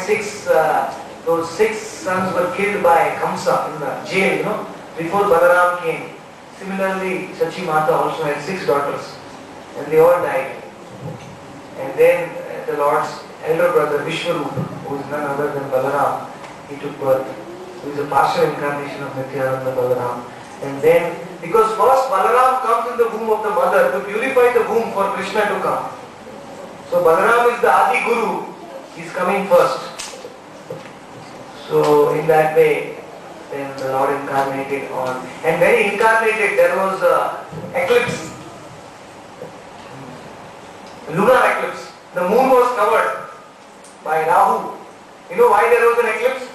those 6 sons were killed by Kamsa in the jail, before Balaram came. Similarly, Sachi Mata also had 6 daughters, and they all died. And then the Lord's elder brother Vishwarup, who is none other than Balaram, he took birth. Who is a partial incarnation of Nityananda Balaram. And then, because first Balaram comes in the womb of the mother to purify the womb for Krishna to come. So Balaram is the Adi Guru. He is coming first. So in that way, then the Lord incarnated on. And when he incarnated, there was an eclipse. Lunar eclipse. The moon was covered by Rahu. You know why there was an eclipse?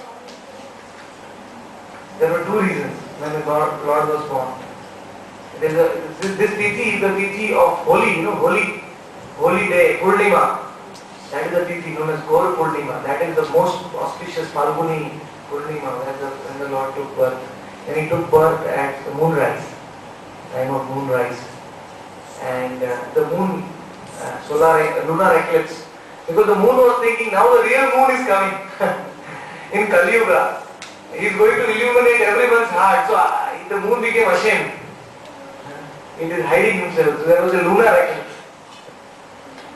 There were 2 reasons when the Lord was born. This tithi is the tithi of Holi, Holy day, Purnima. That is the tithi known as Gaur Purnima. That is the most auspicious Falguni Purnima when the Lord took birth. And he took birth at the moonrise, time of moonrise. And the moon, lunar eclipse. Because the moon was thinking, now the real moon is coming. In Kali Yuga, he is going to illuminate everyone's heart. So the moon became ashamed. It is hiding himself. So there was a lunar eclipse.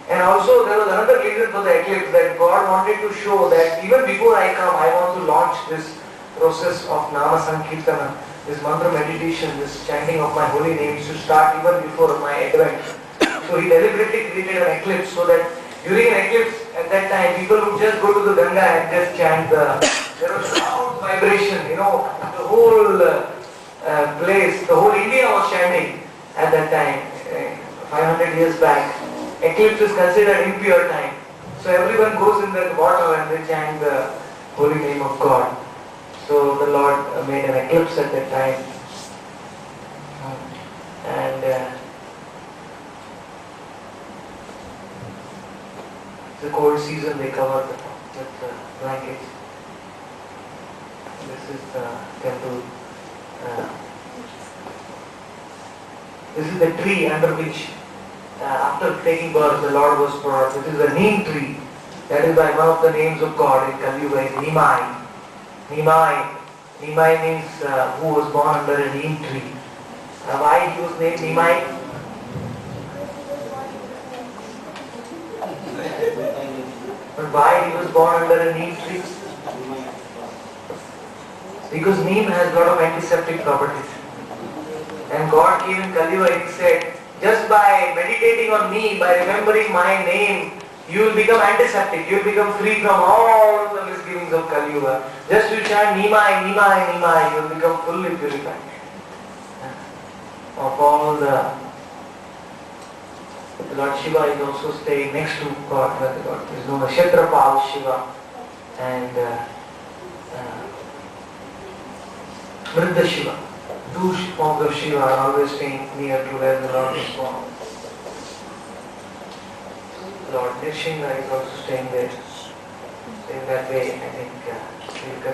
And also there was another reason for the eclipse, that God wanted to show that even before I come, I want to launch this process of Nama Sankirtana, this mantra meditation, this chanting of my holy names to start even before my advent. So he deliberately created an eclipse so that during an eclipse at that time, people would just go to the Ganga and just chant there was loud vibration, the whole place, the whole India was chanting at that time, 500 years back. Eclipse is considered impure time. So everyone goes in the water and they chant the holy name of God. So the Lord made an eclipse at that time. And the cold season they cover with blankets. This is the temple. This is the tree under which after taking birth, the Lord was brought. This is a neem tree. That is by one of the names of God in Kali Yuga is Nimai. Nimai. Nimai means who was born under a neem tree. Why he was named Nimai? But why he was born under a neem tree? Because neem has a lot of antiseptic properties. And God came in Kali Yuga and he said, just by meditating on me, by remembering my name, you will become antiseptic, you will become free from all the misgivings of Kali Yuga. Just you chant Nimai, Nimai, Nimai, you will become fully purified of all the Lord Shiva is also staying next to God, where the God is known as Kshetrapal Shiva, and Vriddha Shiva. Two forms of Shiva are always staying near to where the Lord is born. Lord Nrsimha is also staying there. In that way, I think we'll